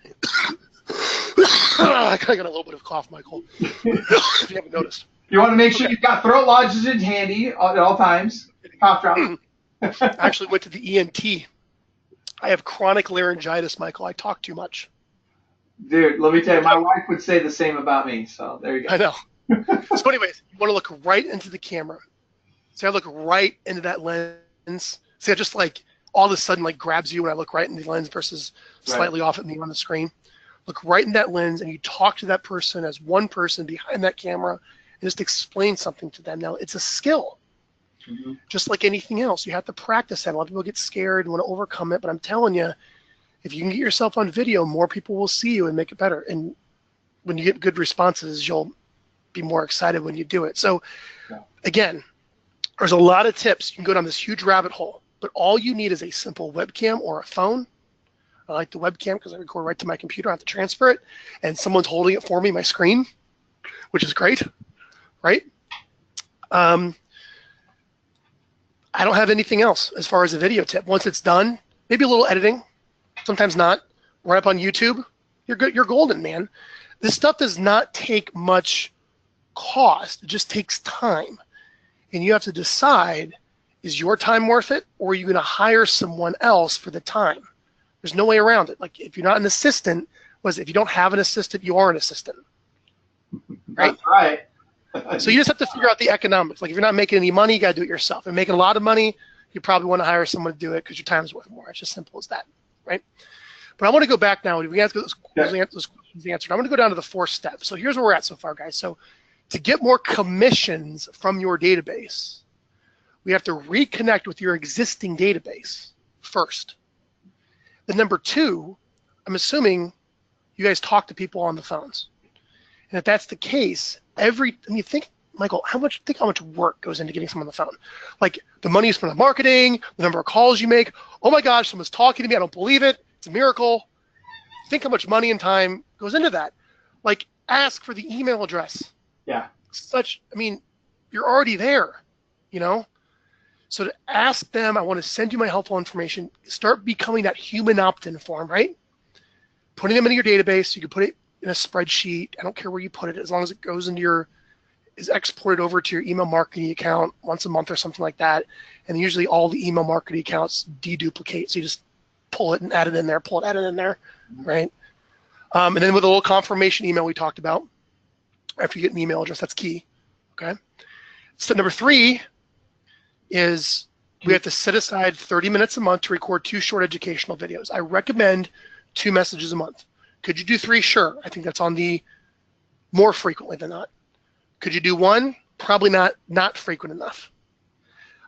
I got a little bit of cough, Michael, if you haven't noticed. You want to make sure you've got throat lozenges handy at all times. Cough drop. I actually went to the ENT. I have chronic laryngitis, Michael. I talk too much. Dude, let me tell you, my wife would say the same about me. So there you go. I know. So anyways, you want to look right into the camera. So I look right into that lens. See, I just like all of a sudden like grabs you when I look right in the lens versus slightly off at me on the screen. Look right in that lens and you talk to that person as one person behind that camera and just explain something to them. Now, it's a skill. Mm-hmm. Just like anything else, you have to practice that. A lot of people get scared and want to overcome it, but I'm telling you, if you can get yourself on video, more people will see you and make it better. And when you get good responses, you'll be more excited when you do it. So again, there's a lot of tips. You can go down this huge rabbit hole, but all you need is a simple webcam or a phone. I like the webcam because I record right to my computer. I have to transfer it, and someone's holding it for me, my screen, which is great, right? I don't have anything else as far as a video tip. Once it's done, maybe a little editing, sometimes not. Right up on YouTube, you're good. You're golden, man. This stuff does not take much cost. It just takes time, and you have to decide: is your time worth it, or are you going to hire someone else for the time? There's no way around it. Like if you're not an assistant, if you don't have an assistant, you are an assistant, right? That's right. So you just have to figure out the economics. Like if you're not making any money, you got to do it yourself. If you're making a lot of money, you probably want to hire someone to do it because your time's worth more. It's just simple as that, right? But I want to go back now. We have those questions answered. I'm going to go down to the 4 steps. So here's where we're at so far, guys. So to get more commissions from your database, we have to reconnect with your existing database first. Then number 2, I'm assuming you guys talk to people on the phones. And if that's the case, think, Michael, how much work goes into getting someone on the phone? Like the money you spend on marketing, the number of calls you make. Oh my gosh, someone's talking to me. I don't believe it. It's a miracle. Think how much money and time goes into that. Like ask for the email address. Yeah. You're already there, you know? So to ask them, I want to send you my helpful information, start becoming that human opt-in form, right? Putting them into your database. You can put it in a spreadsheet. I don't care where you put it, as long as it goes into is exported over to your email marketing account once a month or something like that. And usually all the email marketing accounts deduplicate. So you just pull it and add it in there, pull it, add it in there, right? And then with a little confirmation email we talked about, after you get an email address, that's key, okay? Step number 3 is we have to set aside 30 minutes a month to record 2 short educational videos. I recommend 2 messages a month. Could you do 3? Sure. I think that's on the more frequently than not. Could you do 1? Probably not frequent enough.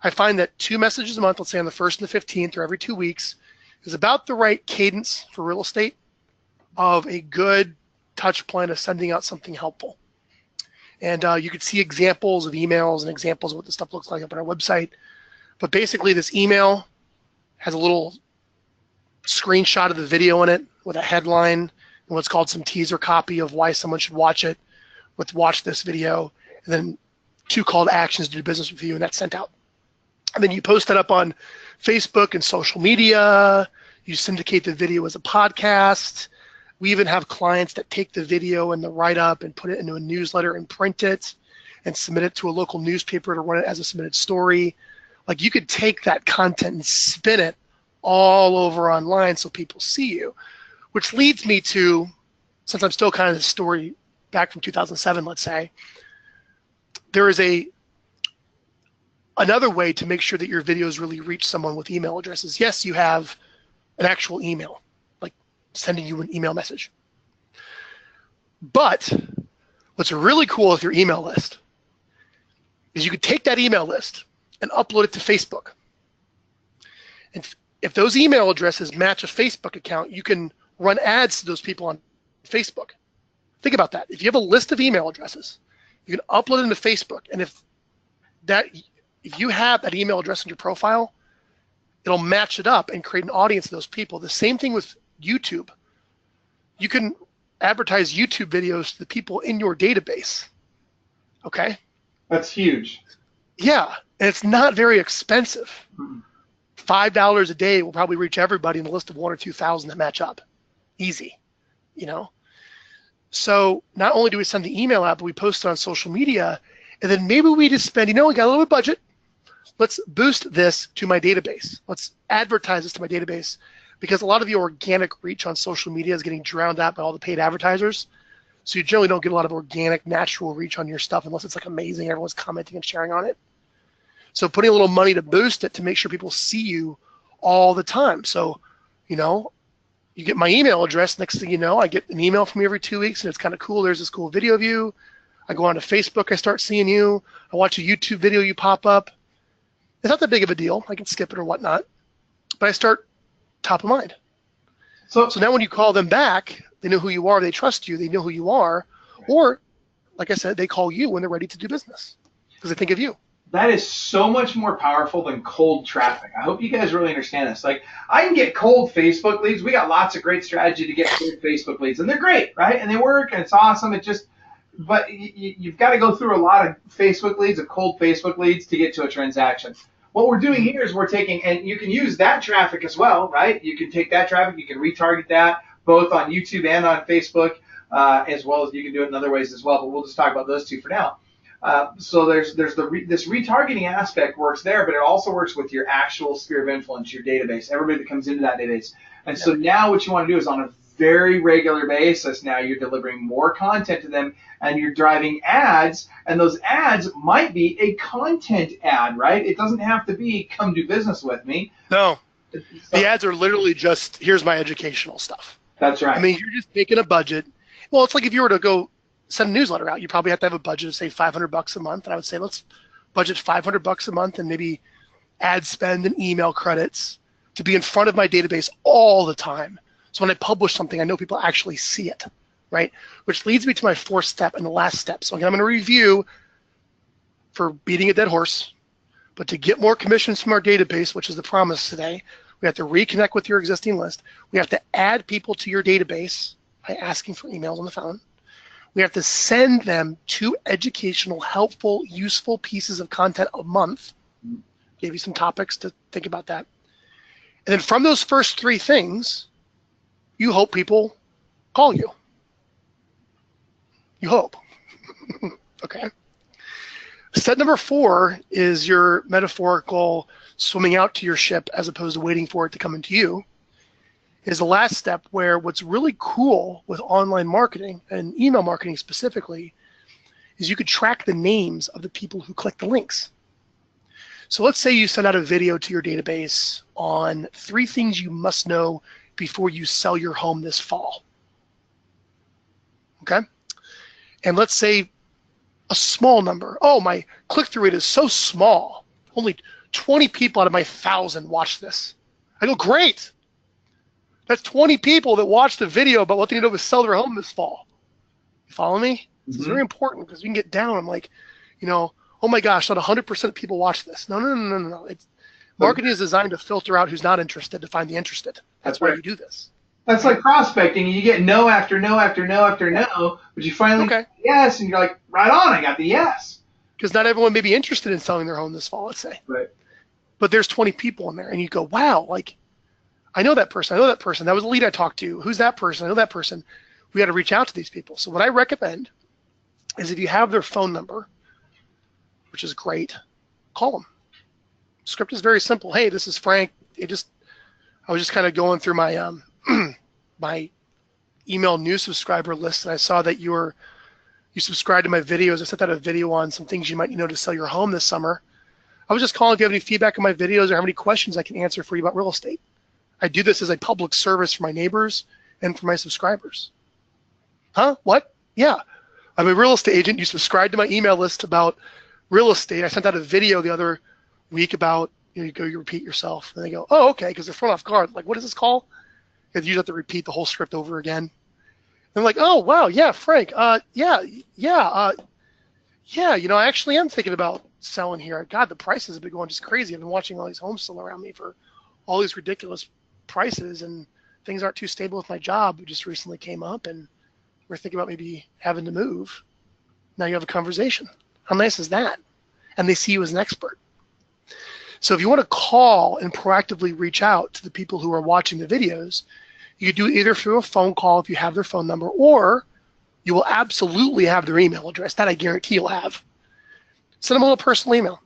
I find that 2 messages a month, let's say on the 1st and the 15th or every 2 weeks, is about the right cadence for real estate of a good touch point of sending out something helpful. And you could see examples of emails and examples of what this stuff looks like up on our website. But basically this email has a little screenshot of the video in it with a headline and what's called some teaser copy of why someone should watch it, watch this video, and then 2 call to actions to do business with you, and that's sent out. And then you post that up on Facebook and social media. You syndicate the video as a podcast. We even have clients that take the video and the write-up and put it into a newsletter and print it and submit it to a local newspaper to run it as a submitted story. Like, you could take that content and spin it all over online so people see you, which leads me to, since I'm still kind of the story back from 2007, let's say, there is another way to make sure that your videos really reach someone with email addresses. Yes, you have an actual email, like sending you an email message. But what's really cool with your email list is you could take that email list and upload it to Facebook. And if those email addresses match a Facebook account, you can run ads to those people on Facebook. Think about that. If you have a list of email addresses, you can upload them to Facebook. And if you have that email address in your profile, it'll match it up and create an audience of those people. The same thing with YouTube. You can advertise YouTube videos to the people in your database. Okay? That's huge. Yeah, and it's not very expensive. $5 a day will probably reach everybody in a list of 1,000 or 2,000 that match up. Easy, you know? So not only do we send the email out, but we post it on social media, and then maybe we just spend, we got a little bit of budget. Let's boost this to my database. Let's advertise this to my database, because a lot of the organic reach on social media is getting drowned out by all the paid advertisers. So you generally don't get a lot of organic, natural reach on your stuff unless it's like amazing, everyone's commenting and sharing on it. So putting a little money to boost it to make sure people see you all the time. So, you get my email address. Next thing you know, I get an email from you every 2 weeks, and it's kind of cool. There's this cool video of you. I go onto Facebook, I start seeing you. I watch a YouTube video, you pop up. It's not that big of a deal. I can skip it or whatnot, but I start top of mind. So now when you call them back, they know who you are, they trust you, they know who you are, or, like I said, they call you when they're ready to do business because they think of you. That is so much more powerful than cold traffic. I hope you guys really understand this. Like, I can get cold Facebook leads. We got lots of great strategy to get cold Facebook leads, and they're great, right? And they work, and it's awesome. But you've got to go through a lot of Facebook leads, of cold Facebook leads, to get to a transaction. What we're doing here is we're taking, and you can use that traffic as well, right? You can take that traffic, you can retarget that both on YouTube and on Facebook, as well as you can do it in other ways as well. But we'll just talk about those 2 for now. So there's this retargeting aspect works there, but it also works with your actual sphere of influence, your database, everybody that comes into that database. And so now what you want to do is on a very regular basis, now you're delivering more content to them, and you're driving ads, and those ads might be a content ad, right? It doesn't have to be come do business with me. No, the ads are literally just, here's my educational stuff. That's right. I mean, you're just taking a budget. Well, it's like if you were to go send a newsletter out, you probably have to have a budget of say $500 a month. And I would say, let's budget $500 a month and maybe ad spend and email credits to be in front of my database all the time. So when I publish something, I know people actually see it, right? Which leads me to my 4th step and the last step. So again, I'm going to review for beating a dead horse, but to get more commissions from our database, which is the promise today, we have to reconnect with your existing list. We have to add people to your database by asking for emails on the phone. We have to send them 2 educational, helpful, useful pieces of content a month. Gave you some topics to think about that. And then from those first 3 things, you hope people call you. You hope. Okay. Step number 4 is your metaphorical swimming out to your ship as opposed to waiting for it to come into you. Is the last step, where what's really cool with online marketing and email marketing specifically is you could track the names of the people who click the links. So let's say you send out a video to your database on 3 things you must know before you sell your home this fall. Okay? And let's say a small number. Oh, my click-through rate is so small. Only 20 people out of my 1,000 watch this. I go, great. That's 20 people that watched the video about what they need to sell their home this fall. You follow me? This is very important because we can get down. I'm like, oh my gosh, not 100% of people watch this. No. Marketing is designed to filter out who's not interested to find the interested. That's why you do this. That's like prospecting. You get no after no after no after no, but you finally get yes, and you're like, right on, I got the yes. Because not everyone may be interested in selling their home this fall, let's say. Right. But there's 20 people in there, and you go, wow, like, I know that person. That was a lead I talked to. Who's that person? I know that person. We got to reach out to these people. So what I recommend is if you have their phone number, which is great, call them. Script is very simple. Hey, this is Frank. I was just kind of going through my my email new subscriber list, and I saw that you subscribed to my videos. I sent out a video on some things you might know to sell your home this summer. I was just calling if you have any feedback on my videos or have any questions I can answer for you about real estate. I do this as a public service for my neighbors and for my subscribers. Huh? What? Yeah. I'm a real estate agent. You subscribe to my email list about real estate. I sent out a video the other week about, you repeat yourself. And they go, oh, okay, because they're thrown off guard. Like, what is this call? And you have to repeat the whole script over again. And they're like, oh, wow, yeah, Frank. Yeah, I actually am thinking about selling here. God, the prices have been going just crazy. I've been watching all these homes sell around me for all these ridiculous prices, and things aren't too stable with my job. It just recently came up, and we're thinking about maybe having to move. Now you have a conversation. How nice is that? And they see you as an expert. So if you want to call and proactively reach out to the people who are watching the videos, you could do it either through a phone call if you have their phone number, or you will absolutely have their email address. That I guarantee you'll have. Send them a little personal email.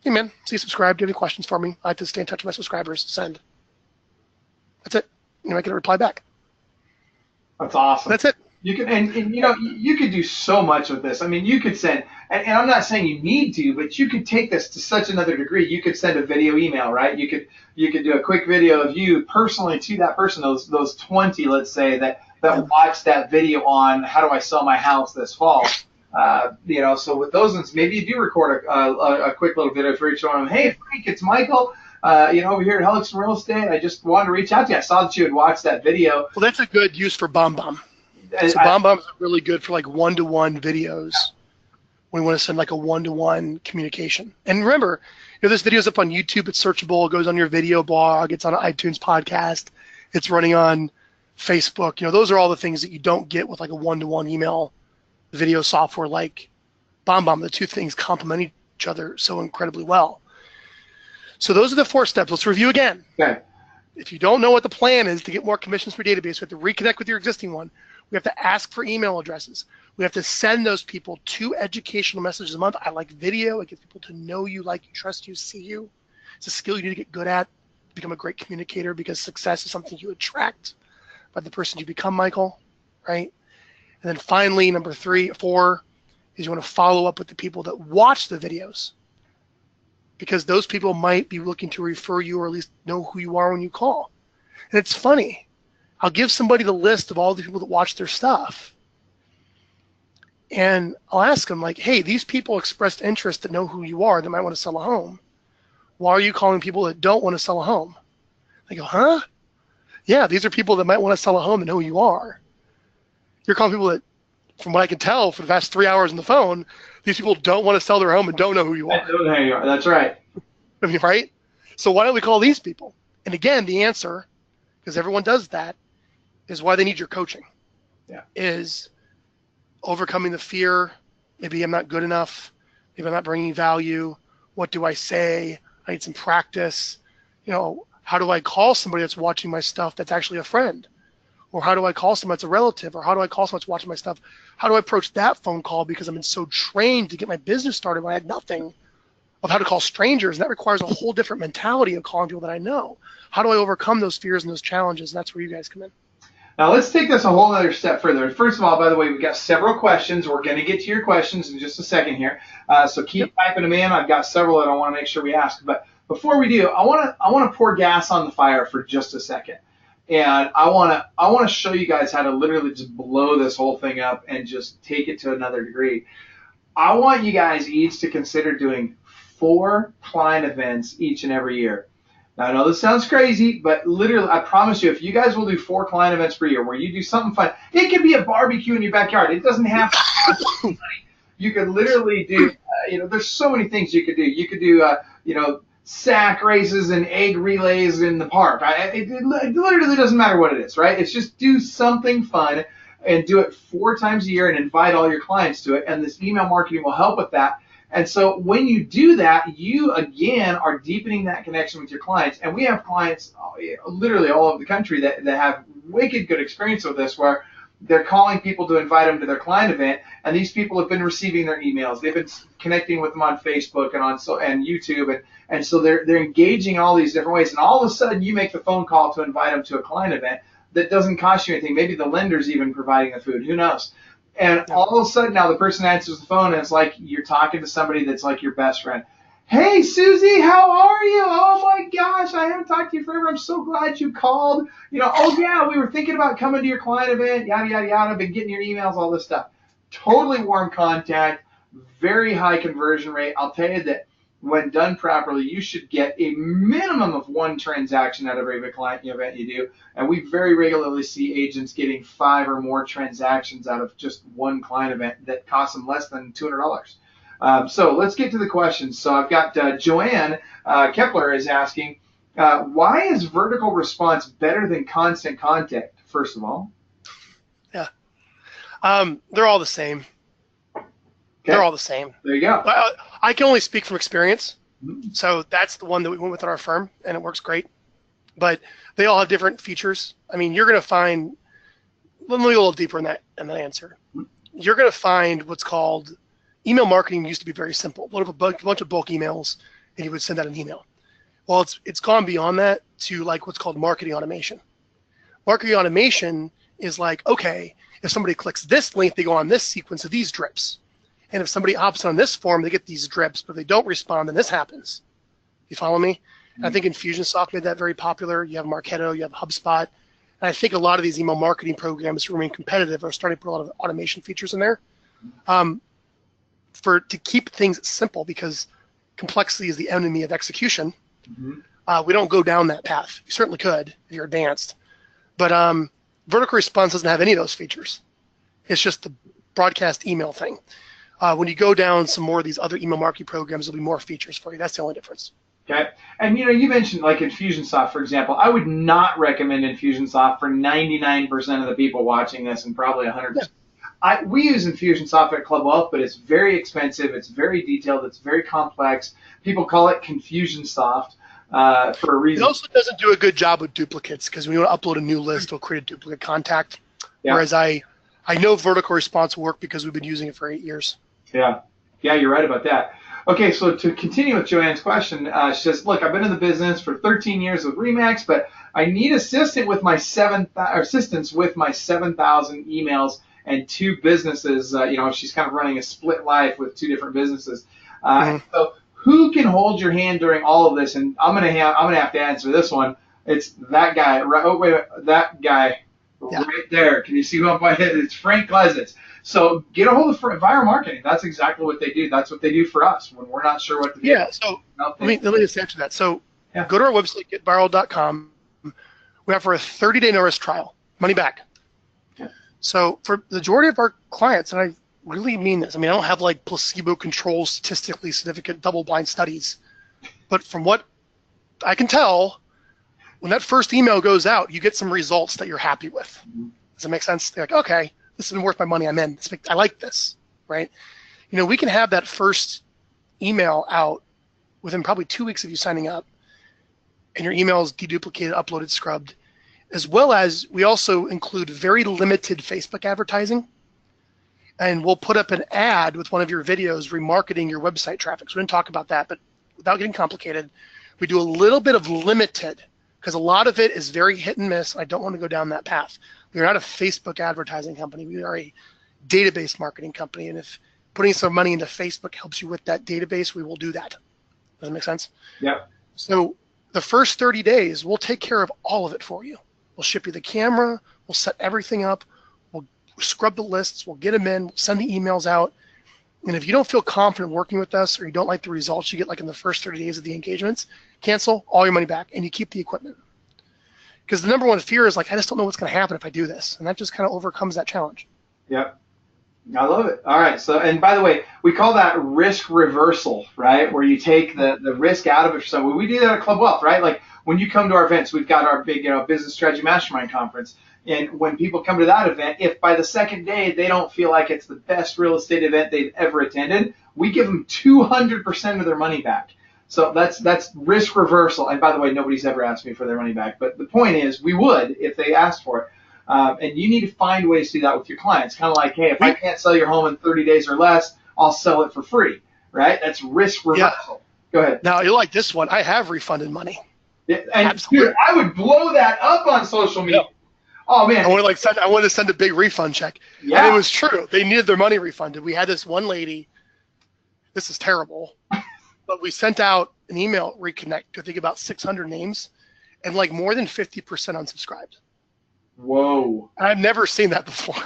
Hey, man, see you subscribe. Do you have any questions for me? I like to stay in touch with my subscribers. Send. That's it. I get a reply back. That's awesome. That's it. You can, and you could do so much with this. I mean, you could send, and I'm not saying you need to, but you could take this to such another degree. You could send a video email, right? You could do a quick video of you personally to that person, those 20, let's say, that watched that video on how do I sell my house this fall. So with those ones, maybe you do record a quick little video for each one. Hey, Frank, it's Michael. Over here at Hellickson Real Estate, I just wanted to reach out to you. I saw that you had watched that video. Well, that's a good use for BombBomb. So BombBomb is really good for like one-to-one videos when we want to send like a one-to-one communication. And remember, this video is up on YouTube. It's searchable. It goes on your video blog. It's on an iTunes podcast. It's running on Facebook. Those are all the things that you don't get with like a one-to-one email video software like BombBomb. The two things complement each other so incredibly well. So those are the 4 steps. Let's review again. Okay. If you don't know what the plan is to get more commissions for your database, we have to reconnect with your existing one. We have to ask for email addresses. We have to send those people 2 educational messages a month. I like video. It gets people to know you, like you, trust you, see you. It's a skill you need to get good at, become a great communicator, because success is something you attract by the person you become, Michael, right? And then finally, number 4 is you want to follow up with the people that watch the videos, because those people might be looking to refer you or at least know who you are when you call. And it's funny. I'll give somebody the list of all the people that watch their stuff, and I'll ask them, like, hey, these people expressed interest that know who you are that might want to sell a home. Why are you calling people that don't want to sell a home? They go, huh? Yeah, these are people that might want to sell a home and know who you are. You're calling people that, from what I can tell for the past 3 hours on the phone, these people don't want to sell their home and don't know who you are. I don't know who you are. That's right. I mean, right? So why don't we call these people? And again, the answer, because everyone does that, is why they need your coaching. Yeah. Is overcoming the fear. Maybe I'm not good enough. Maybe I'm not bringing value. What do I say? I need some practice. How do I call somebody that's watching my stuff that's actually a friend? Or how do I call someone that's a relative? Or how do I call someone that's watching my stuff? How do I approach that phone call? Because I've been so trained to get my business started when I had nothing, of how to call strangers. And that requires a whole different mentality of calling people that I know. How do I overcome those fears and those challenges? And that's where you guys come in. Now let's take this a whole other step further. First of all, by the way, we've got several questions. We're going to get to your questions in just a second here. So keep typing them in. I've got several that I want to make sure we ask. But before we do, I want to pour gas on the fire for just a second. And I want to show you guys how to literally just blow this whole thing up and just take it to another degree. I want you guys each to consider doing 4 client events each and every year. Now, I know this sounds crazy, but literally, I promise you, if you guys will do 4 client events per year where you do something fun, it could be a barbecue in your backyard. It doesn't have to cost money. You could literally do, there's so many things you could do. You could do, sack races and egg relays in the park. It literally doesn't matter what it is, right? It's just do something fun and do it 4 times a year and invite all your clients to it. And this email marketing will help with that. And so when you do that, you, again, are deepening that connection with your clients. And we have clients literally all over the country that have wicked good experience with this, where they're calling people to invite them to their client event, and these people have been receiving their emails. They've been connecting with them on Facebook and YouTube, and so they're engaging in all these different ways. And all of a sudden, you make the phone call to invite them to a client event that doesn't cost you anything. Maybe the lender's even providing the food. Who knows? And all of a sudden, now the person answers the phone, and it's like you're talking to somebody that's like your best friend. Hey, Susie, how are you? Oh, my gosh, I haven't talked to you forever. I'm so glad you called. Oh, yeah, we were thinking about coming to your client event, yada, yada, yada. I've been getting your emails, all this stuff. Totally warm contact, very high conversion rate. I'll tell you that when done properly, you should get a minimum of 1 transaction out of every client event you do. And we very regularly see agents getting 5 or more transactions out of just 1 client event that costs them less than $200. So let's get to the questions. So I've got Joanne Kepler is asking, why is vertical response better than constant contact, first of all? Yeah. They're all the same. Okay. They're all the same. There you go. I can only speak from experience. Mm-hmm. So that's the one that we went with in our firm, and it works great. But they all have different features. I mean, you're going to find, let me go a little deeper in that answer. Mm-hmm. You're going to find what's called, email marketing used to be very simple. Load up a bunch of bulk emails, and you would send out an email. Well, it's gone beyond that to like what's called marketing automation. Marketing automation is like, okay, if somebody clicks this link, they go on this sequence of these drips. And if somebody opts on this form, they get these drips, but if they don't respond, then this happens. You follow me? Mm-hmm. I think Infusionsoft made that very popular. You have Marketo, you have HubSpot. And I think a lot of these email marketing programs to remain competitive are starting to put a lot of automation features in there to keep things simple, because complexity is the enemy of execution. Mm-hmm. We don't go down that path. You certainly could if you're advanced. But vertical response doesn't have any of those features. It's just the broadcast email thing. When you go down some more of these other email marketing programs, there'll be more features for you. That's the only difference. Okay. And you mentioned like Infusionsoft, for example. I would not recommend Infusionsoft for 99% of the people watching this, and probably 100%. Yeah. We use Infusionsoft at Club Wealth, but it's very expensive. It's very detailed. It's very complex. People call it Confusionsoft for a reason. It also doesn't do a good job with duplicates, because when you want to upload a new list, it'll create a duplicate contact. Yeah. Whereas I know vertical response will work because we've been using it for 8 years. Yeah, you're right about that. Okay, so to continue with Joanne's question, she says, look, I've been in the business for 13 years with Remax, but I need assistance with my 7,000 emails and 2 businesses. She's kind of running a split life with 2 different businesses. So who can hold your hand during all of this? And I'm gonna have to answer this one. It's that guy. Right, oh wait, that guy right there. Can you see who I'm pointing at? It's Frank Klesitz. So get a hold of Vyral Marketing. That's exactly what they do. That's what they do for us when we're not sure what to do. Yeah. So let me just answer that. So go to our website, getvyral.com. We offer a 30-day no risk trial, money back. Yeah. So for the majority of our clients, and I really mean this, I mean, I don't have like placebo-controlled, statistically significant double-blind studies, but from what I can tell, when that first email goes out, you get some results that you're happy with. Mm-hmm. Does that make sense? They're like, okay, this has been worth my money. I'm in. I like this, right? We can have that first email out within probably 2 weeks of you signing up, and your email is deduplicated, uploaded, scrubbed, as well as we also include very limited Facebook advertising. And we'll put up an ad with one of your videos remarketing your website traffic. So we didn't talk about that, but without getting complicated, we do a little bit of limited, because a lot of it is very hit and miss. I don't want to go down that path. We are not a Facebook advertising company. We are a database marketing company. And if putting some money into Facebook helps you with that database, we will do that. Does that make sense? Yep. So the first 30 days, we'll take care of all of it for you. We'll ship you the camera. We'll set everything up. We'll scrub the lists. We'll get them in. We'll send the emails out. And if you don't feel confident working with us, or you don't like the results you get like in the first 30 days of the engagements, cancel all your money back and you keep the equipment. Because the number one fear is like, I just don't know what's going to happen if I do this. And that just kind of overcomes that challenge. Yep. I love it. All right. So, and by the way, we call that risk reversal, right? Where you take the risk out of it for someone. We do that at Club Wealth, right? Like when you come to our events, we've got our big, business strategy mastermind conference. And when people come to that event, if by the second day they don't feel like it's the best real estate event they've ever attended, we give them 200% of their money back. So that's risk reversal. And by the way, nobody's ever asked me for their money back. But the point is, we would if they asked for it. And you need to find ways to do that with your clients. Kind of like, hey, if I can't sell your home in 30 days or less, I'll sell it for free, right? That's risk reversal. Yeah. Go ahead. Now, you like this one. I have refunded money. Yeah, and dude, I would blow that up on social media. Yeah. Oh, man. I wanted to send a big refund check. Yeah. And it was true. They needed their money refunded. We had this one lady. This is terrible. But we sent out an email, reconnect, to I think about 600 names, and like more than 50% unsubscribed. Whoa. I've never seen that before.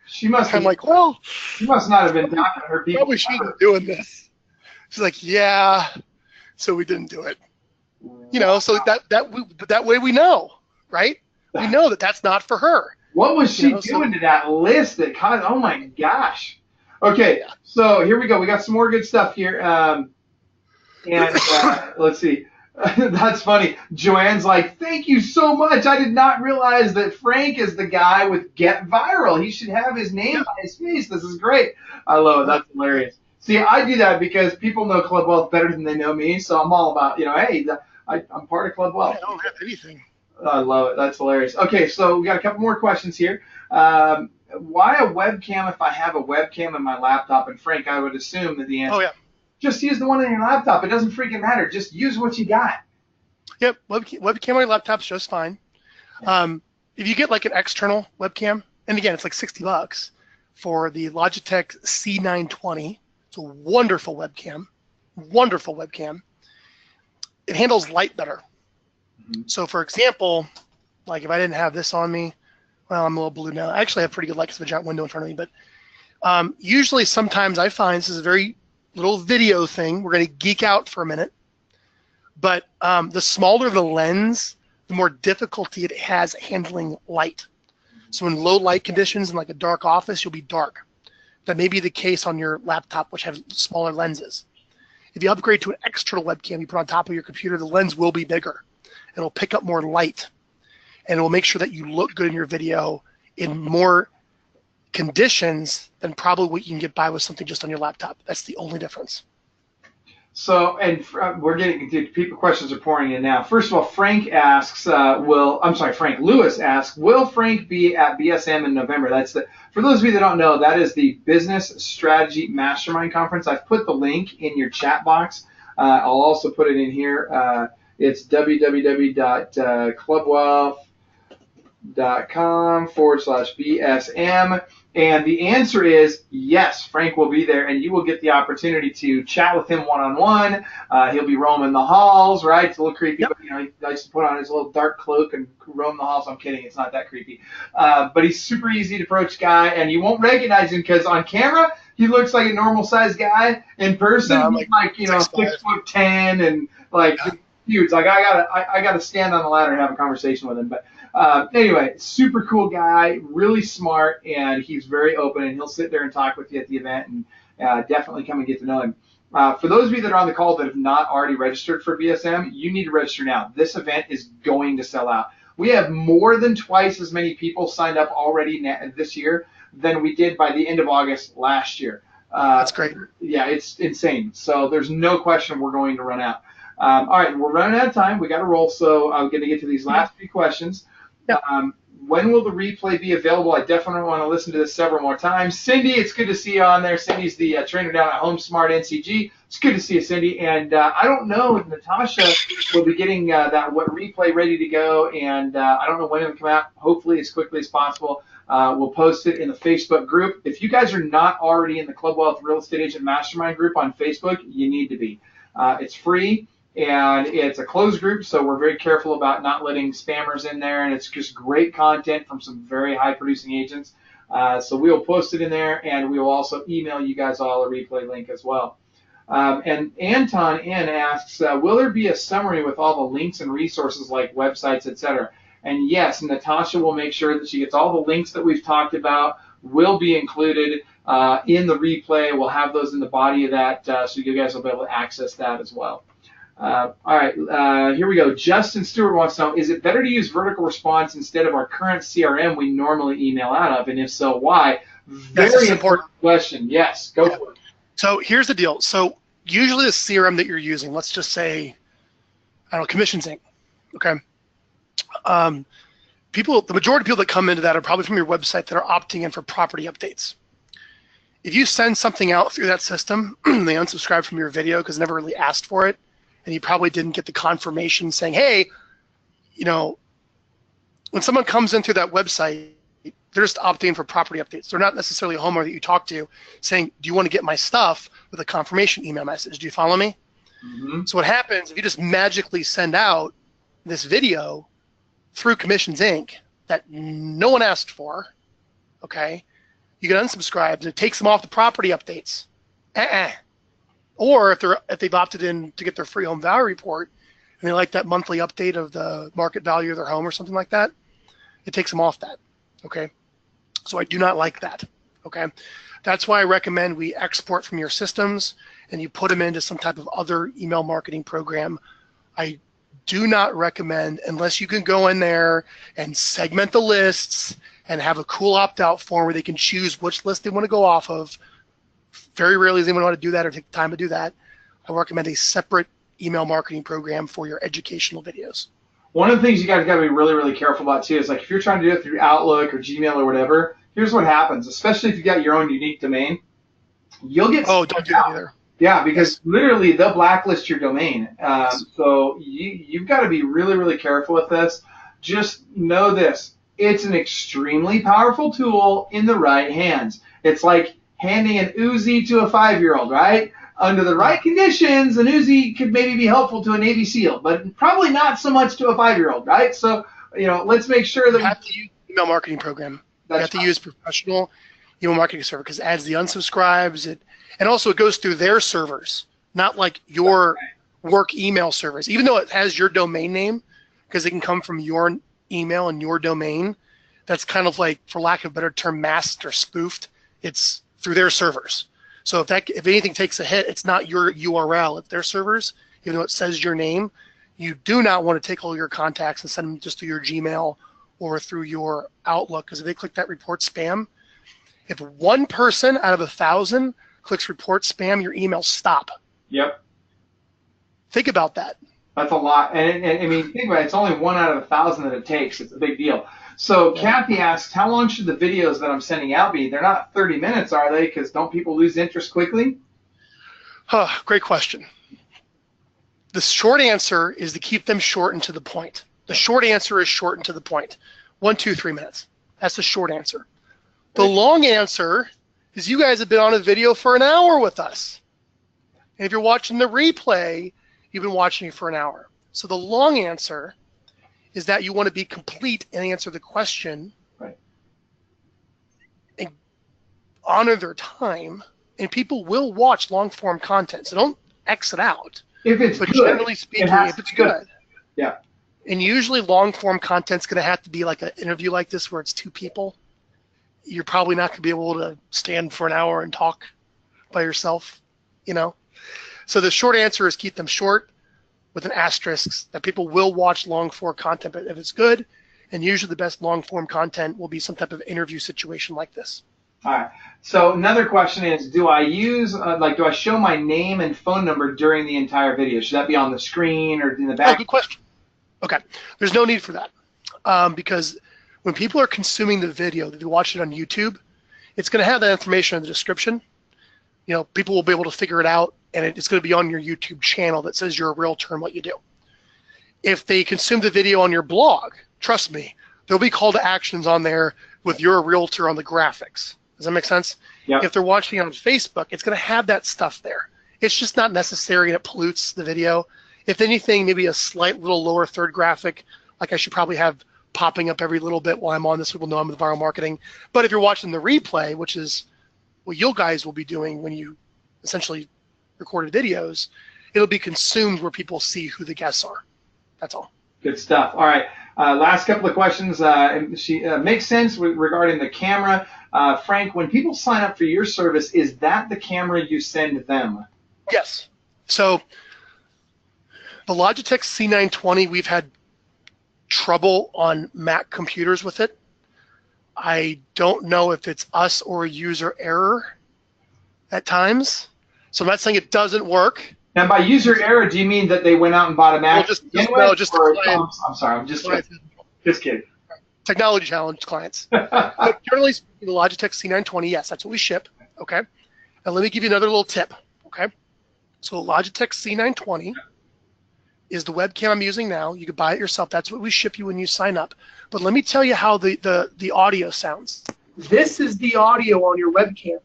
She must I'm like, well, she must not have been talking to her people. Probably shouldn't be doing this. She's like, yeah. So we didn't do it. Wow. So that way we know, right? We know that that's not for her. What was she doing to that list that caused, oh my gosh. Okay, so here we go. We got some more good stuff here. And let's see. That's funny. Joanne's like, thank you so much. I did not realize that Frank is the guy with Get Viral. He should have his name on his face. This is great. I love it. That's hilarious. See, I do that because people know Club Wealth better than they know me. So I'm all about, hey, I'm part of Club Wealth. I don't have anything. I love it. That's hilarious. Okay, so we got a couple more questions here. Why a webcam if I have a webcam in my laptop? And Frank, I would assume that the answer just use the one on your laptop. It doesn't freaking matter. Just use what you got. Yep, webcam on your laptop's just fine. If you get like an external webcam, and again, it's like $60 for the Logitech C920. It's a wonderful webcam. Wonderful webcam. It handles light better. Mm-hmm. So, for example, like if I didn't have this on me, well, I'm a little blue now. I actually have pretty good light because of a giant window in front of me. But usually, sometimes I find this is a very little video thing. We're going to geek out for a minute. But the smaller the lens, the more difficulty it has handling light. So in low light conditions in like a dark office, you'll be dark. That may be the case on your laptop, which has smaller lenses. If you upgrade to an external webcam you put on top of your computer, the lens will be bigger. It'll pick up more light, and it will make sure that you look good in your video in more conditions than probably what you can get by with something just on your laptop. That's the only difference. So, and we're getting, people questions are pouring in now. First of all, Frank asks, Frank Lewis asks, will Frank be at BSM in November? For those of you that don't know, that is the Business Strategy Mastermind Conference. I've put the link in your chat box. I'll also put it in here. It's www.clubwealth.com/BSM. And the answer is yes, Frank will be there, and you will get the opportunity to chat with him one-on-one. He'll be roaming the halls, right? It's a little creepy, but he likes to put on his little dark cloak and roam the halls. I'm kidding, it's not that creepy. But he's super easy to approach guy, and you won't recognize him because on camera he looks like a normal-sized guy. In person, he's like 6'10" and huge. Like I gotta stand on the ladder and have a conversation with him, but. Anyway, super cool guy, really smart, and he's very open, and he'll sit there and talk with you at the event, and definitely come and get to know him. For those of you that are on the call that have not already registered for BSM, you need to register now. This event is going to sell out. We have more than twice as many people signed up already this year than we did by the end of August last year. That's great. Yeah, it's insane. So there's no question we're going to run out. All right, we're running out of time. We got to roll, so I'm going to get to these last few questions. Yep. When will the replay be available? I definitely want to listen to this several more times. Cindy, it's good to see you on there. Cindy's the trainer down at Home Smart NCG. It's good to see you, Cindy. And I don't know if Natasha will be getting that replay ready to go, and I don't know when it'll come out. Hopefully as quickly as possible. We'll post it in the Facebook group. If you guys are not already in the Club Wealth Real Estate Agent Mastermind group on Facebook, you need to be. It's free. And it's a closed group, so we're very careful about not letting spammers in there, and it's just great content from some very high-producing agents. So we will post it in there, and we will also email you guys all a replay link as well. And Anton N. asks, will there be a summary with all the links and resources like websites, etc.? And yes, Natasha will make sure that she gets all the links that we've talked about, will be included in the replay. We'll have those in the body of that, so you guys will be able to access that as well. All right, here we go. Justin Stewart wants to know, is it better to use vertical response instead of our current CRM we normally email out of? And if so, why? Very important question. Yes, go for it. So here's the deal. So usually the CRM that you're using, let's just say, I don't know, Commissions Inc. Okay. The majority of people that come into that are probably from your website that are opting in for property updates. If you send something out through that system, they unsubscribe from your video because they never really asked for it, and you probably didn't get the confirmation saying, hey, you know, when someone comes in through that website, they're just opting for property updates. They're not necessarily a homeowner that you talk to saying, do you want to get my stuff, with a confirmation email message. Do you follow me? Mm-hmm. So what happens if you just magically send out this video through Commissions Inc. that no one asked for, okay, you get unsubscribed and it takes them off the property updates. Or if they've opted in to get their free home value report and they like that monthly update of the market value of their home or something like that, it takes them off that, okay? So I do not like that, okay? That's why I recommend we export from your systems and you put them into some type of other email marketing program. I do not recommend, unless you can go in there and segment the lists and have a cool opt-out form where they can choose which list they want to go off of. Very rarely does anyone want to do that or take the time to do that. I recommend a separate email marketing program for your educational videos. One of the things you guys got to be really, really careful about too is, like, if you're trying to do it through Outlook or Gmail or whatever, here's what happens, especially if you got your own unique domain, you'll get don't do that either. Yeah, because literally they'll blacklist your domain. So you've got to be really, really careful with this. Just know this. It's an extremely powerful tool in the right hands. It's like handing an Uzi to a 5-year-old, right? Under the right conditions, an Uzi could maybe be helpful to a Navy SEAL, but probably not so much to a 5-year-old, right? So, let's make sure that you have to use email marketing program. You have to use professional email marketing server because it adds the unsubscribes. And also it goes through their servers, not like your work email servers. Even though it has your domain name, because it can come from your email and your domain, that's kind of like, for lack of a better term, masked or spoofed. It's through their servers. So if anything takes a hit, it's not your URL, it's their servers. Even though it says your name, you do not want to take all your contacts and send them just through your Gmail or through your Outlook, because if they click that report spam, if one person out of 1,000 clicks report spam, your emails stop. Yep. Think about that. That's a lot. And I mean, think about it. It's only 1 out of 1,000 that it takes. It's a big deal. So Kathy asks, how long should the videos that I'm sending out be? They're not 30 minutes, are they? Because don't people lose interest quickly? Great question. The short answer is to keep them short and to the point. The short answer is short and to the point. 1, 2, 3 minutes. That's the short answer. The long answer is you guys have been on a video for an hour with us. And if you're watching the replay, you've been watching it for an hour. So the long answer is that you want to be complete and answer the question, right, and honor their time, and people will watch long-form content. So don't X it out. If it's but good, generally speaking, if it's good. Yeah. And usually long-form content's going to have to be like an interview like this where it's 2 people. You're probably not going to be able to stand for an hour and talk by yourself, So the short answer is keep them short with an asterisk that people will watch long-form content, but if it's good, and usually the best long-form content will be some type of interview situation like this. All right. So another question is, do I use do I show my name and phone number during the entire video? Should that be on the screen or in the Oh, back? good question. Okay, there's no need for that because when people are consuming the video, they watch it on YouTube, it's going to have that information in the description. You know, people will be able to figure it out, and it's going to be on your YouTube channel that says you're a realtor and what you do. If they consume the video on your blog, trust me, there'll be call to actions on there with you're a realtor on the graphics. Does that make sense? Yep. If they're watching it on Facebook, it's going to have that stuff there. It's just not necessary, and it pollutes the video. If anything, maybe a slight little lower third graphic, like I should probably have popping up every little bit while I'm on this, so people know I'm with Vyral Marketing. But if you're watching the replay, which is what you guys will be doing when you essentially recorded videos, it'll be consumed where people see who the guests are. That's all. Good stuff. All right. Last couple of questions. Makes sense regarding the camera. Frank, when people sign up for your service, is that the camera you send them? Yes. So the Logitech C920, we've had trouble on Mac computers with it. I don't know if it's us or a user error at times. So I'm not saying it doesn't work. Now, by user error, do you mean that they went out and bought a Mac? No, just I'm sorry, I'm just kidding. Technology challenge clients. But generally speaking, the Logitech C920, yes, that's what we ship. Okay. And let me give you another little tip. Okay. So the Logitech C920 is the webcam I'm using now. You can buy it yourself. That's what we ship you when you sign up. But let me tell you how the audio sounds. This is the audio on your webcam.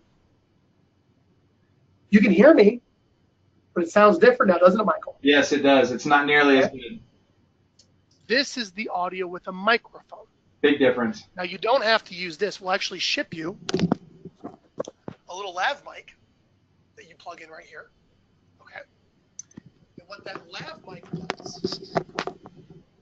You can hear me, but it sounds different now, doesn't it, Michael? Yes, it does. It's not nearly as good. This is the audio with a microphone. Big difference. Now, you don't have to use this. We'll actually ship you a little lav mic that you plug in right here. Okay. And what that lav mic does,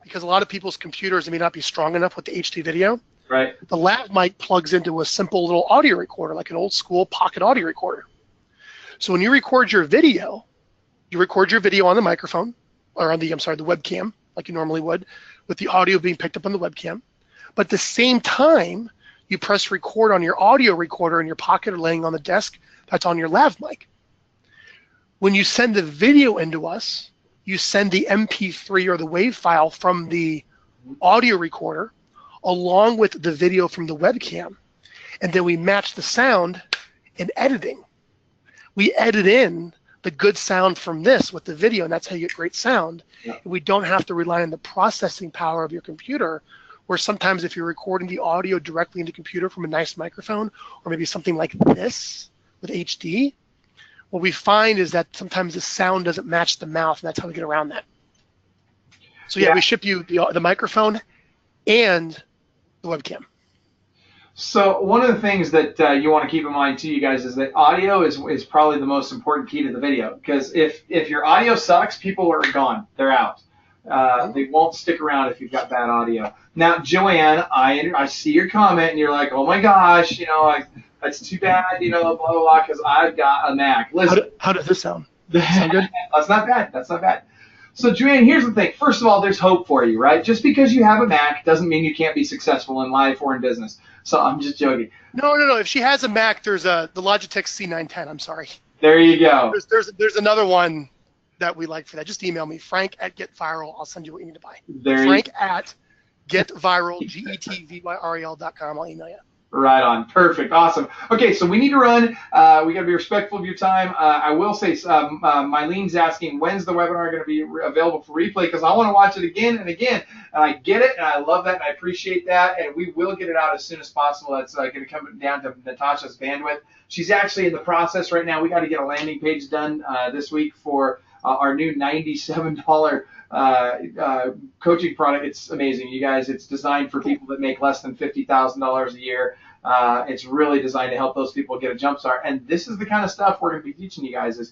because a lot of people's computers may not be strong enough with the HD video, right? The lav mic plugs into a simple little audio recorder, like an old school pocket audio recorder. So when you record your video on the microphone, or on the webcam, like you normally would, with the audio being picked up on the webcam. But at the same time, you press record on your audio recorder in your pocket or laying on the desk, that's on your lav mic. When you send the video into us, you send the MP3 or the WAV file from the audio recorder along with the video from the webcam, and then we match the sound in editing. We edit in the good sound from this with the video, and that's how you get great sound. Yeah. We don't have to rely on the processing power of your computer, where sometimes if you're recording the audio directly into the computer from a nice microphone, or maybe something like this with HD, what we find is that sometimes the sound doesn't match the mouth, and that's how we get around that. So yeah, we ship you the microphone and the webcam. So one of the things that you want to keep in mind too, you guys, is that audio is probably the most important key to the video. Because if your audio sucks, people are gone. They're out. They won't stick around if you've got bad audio. Now, Joanne, I see your comment, and you're like, oh my gosh, that's too bad, blah, blah, blah, because I've got a Mac. Listen, how does this sound? Does it sound good? That's not bad. That's not bad. So, Joanne, here's the thing. First of all, there's hope for you, right? Just because you have a Mac doesn't mean you can't be successful in life or in business. So I'm just joking. No. If she has a Mac, there's the Logitech C910. I'm sorry. There you go. There's another one that we like for that. Just email me, Frank@GetVyral. I'll send you what you need to buy. Frank@GetVyral, GetVyral.com. I'll email you. Right on. Perfect. Awesome. Okay, so we need to run. We got to be respectful of your time. I will say, Mylene's asking, when's the webinar going to be available for replay? Because I want to watch it again and again. And I get it, and I love that, and I appreciate that. And we will get it out as soon as possible. It's going to come down to Natasha's bandwidth. She's actually in the process right now. We got to get a landing page done this week for our new $97 coaching product. It's amazing, you guys. It's designed for people that make less than $50,000 a year. It's really designed to help those people get a jump start. And this is the kind of stuff we're going to be teaching you guys is,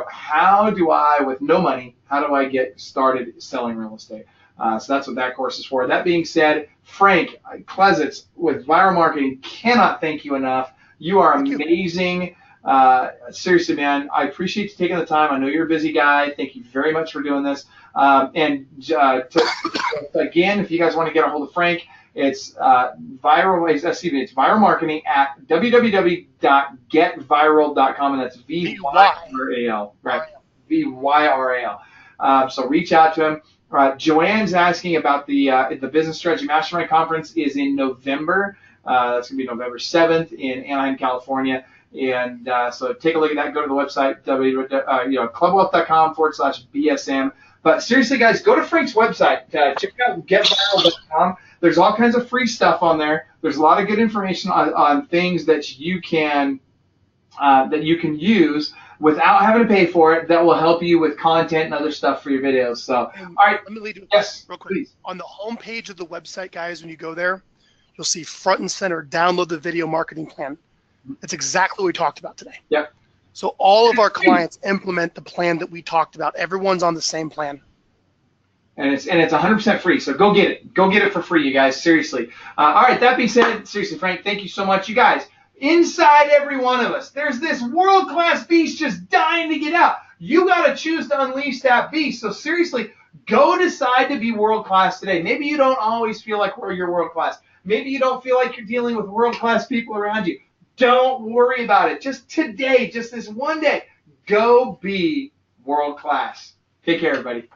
how do I, with no money, how do I get started selling real estate? So that's what that course is for. That being said, Frank Klesitz with Vyral Marketing, cannot thank you enough. You are amazing. Seriously, man, I appreciate you taking the time. I know you're a busy guy. Thank you very much for doing this. Again, if you guys want to get a hold of Frank, It's it's Vyral Marketing at www.getvyral.com, and that's VYRAL, right? VYRAL. So reach out to him. Joanne's asking about the Business Strategy Mastermind Conference is in November. That's going to be November 7th in Anaheim, California. And so take a look at that. Go to the website, clubwealth.com/BSM. But seriously, guys, go to Frank's website. Check out getviral.com. There's all kinds of free stuff on there. There's a lot of good information on things that you can use without having to pay for it, that will help you with content and other stuff for your videos. So, all right. Let me lead you with this real quick. Please. On the home page of the website, guys, when you go there, you'll see front and center, download the video marketing plan. That's exactly what we talked about today. Yep. So all of our clients implement the plan that we talked about. Everyone's on the same plan. And it's 100% free. So go get it. Go get it for free, you guys. Seriously. All right. That being said, seriously, Frank, thank you so much. You guys, inside every one of us, there's this world-class beast just dying to get out. You got to choose to unleash that beast. So seriously, go decide to be world-class today. Maybe you don't always feel like you're world-class. Maybe you don't feel like you're dealing with world-class people around you. Don't worry about it. Just today, just this one day, go be world-class. Take care, everybody.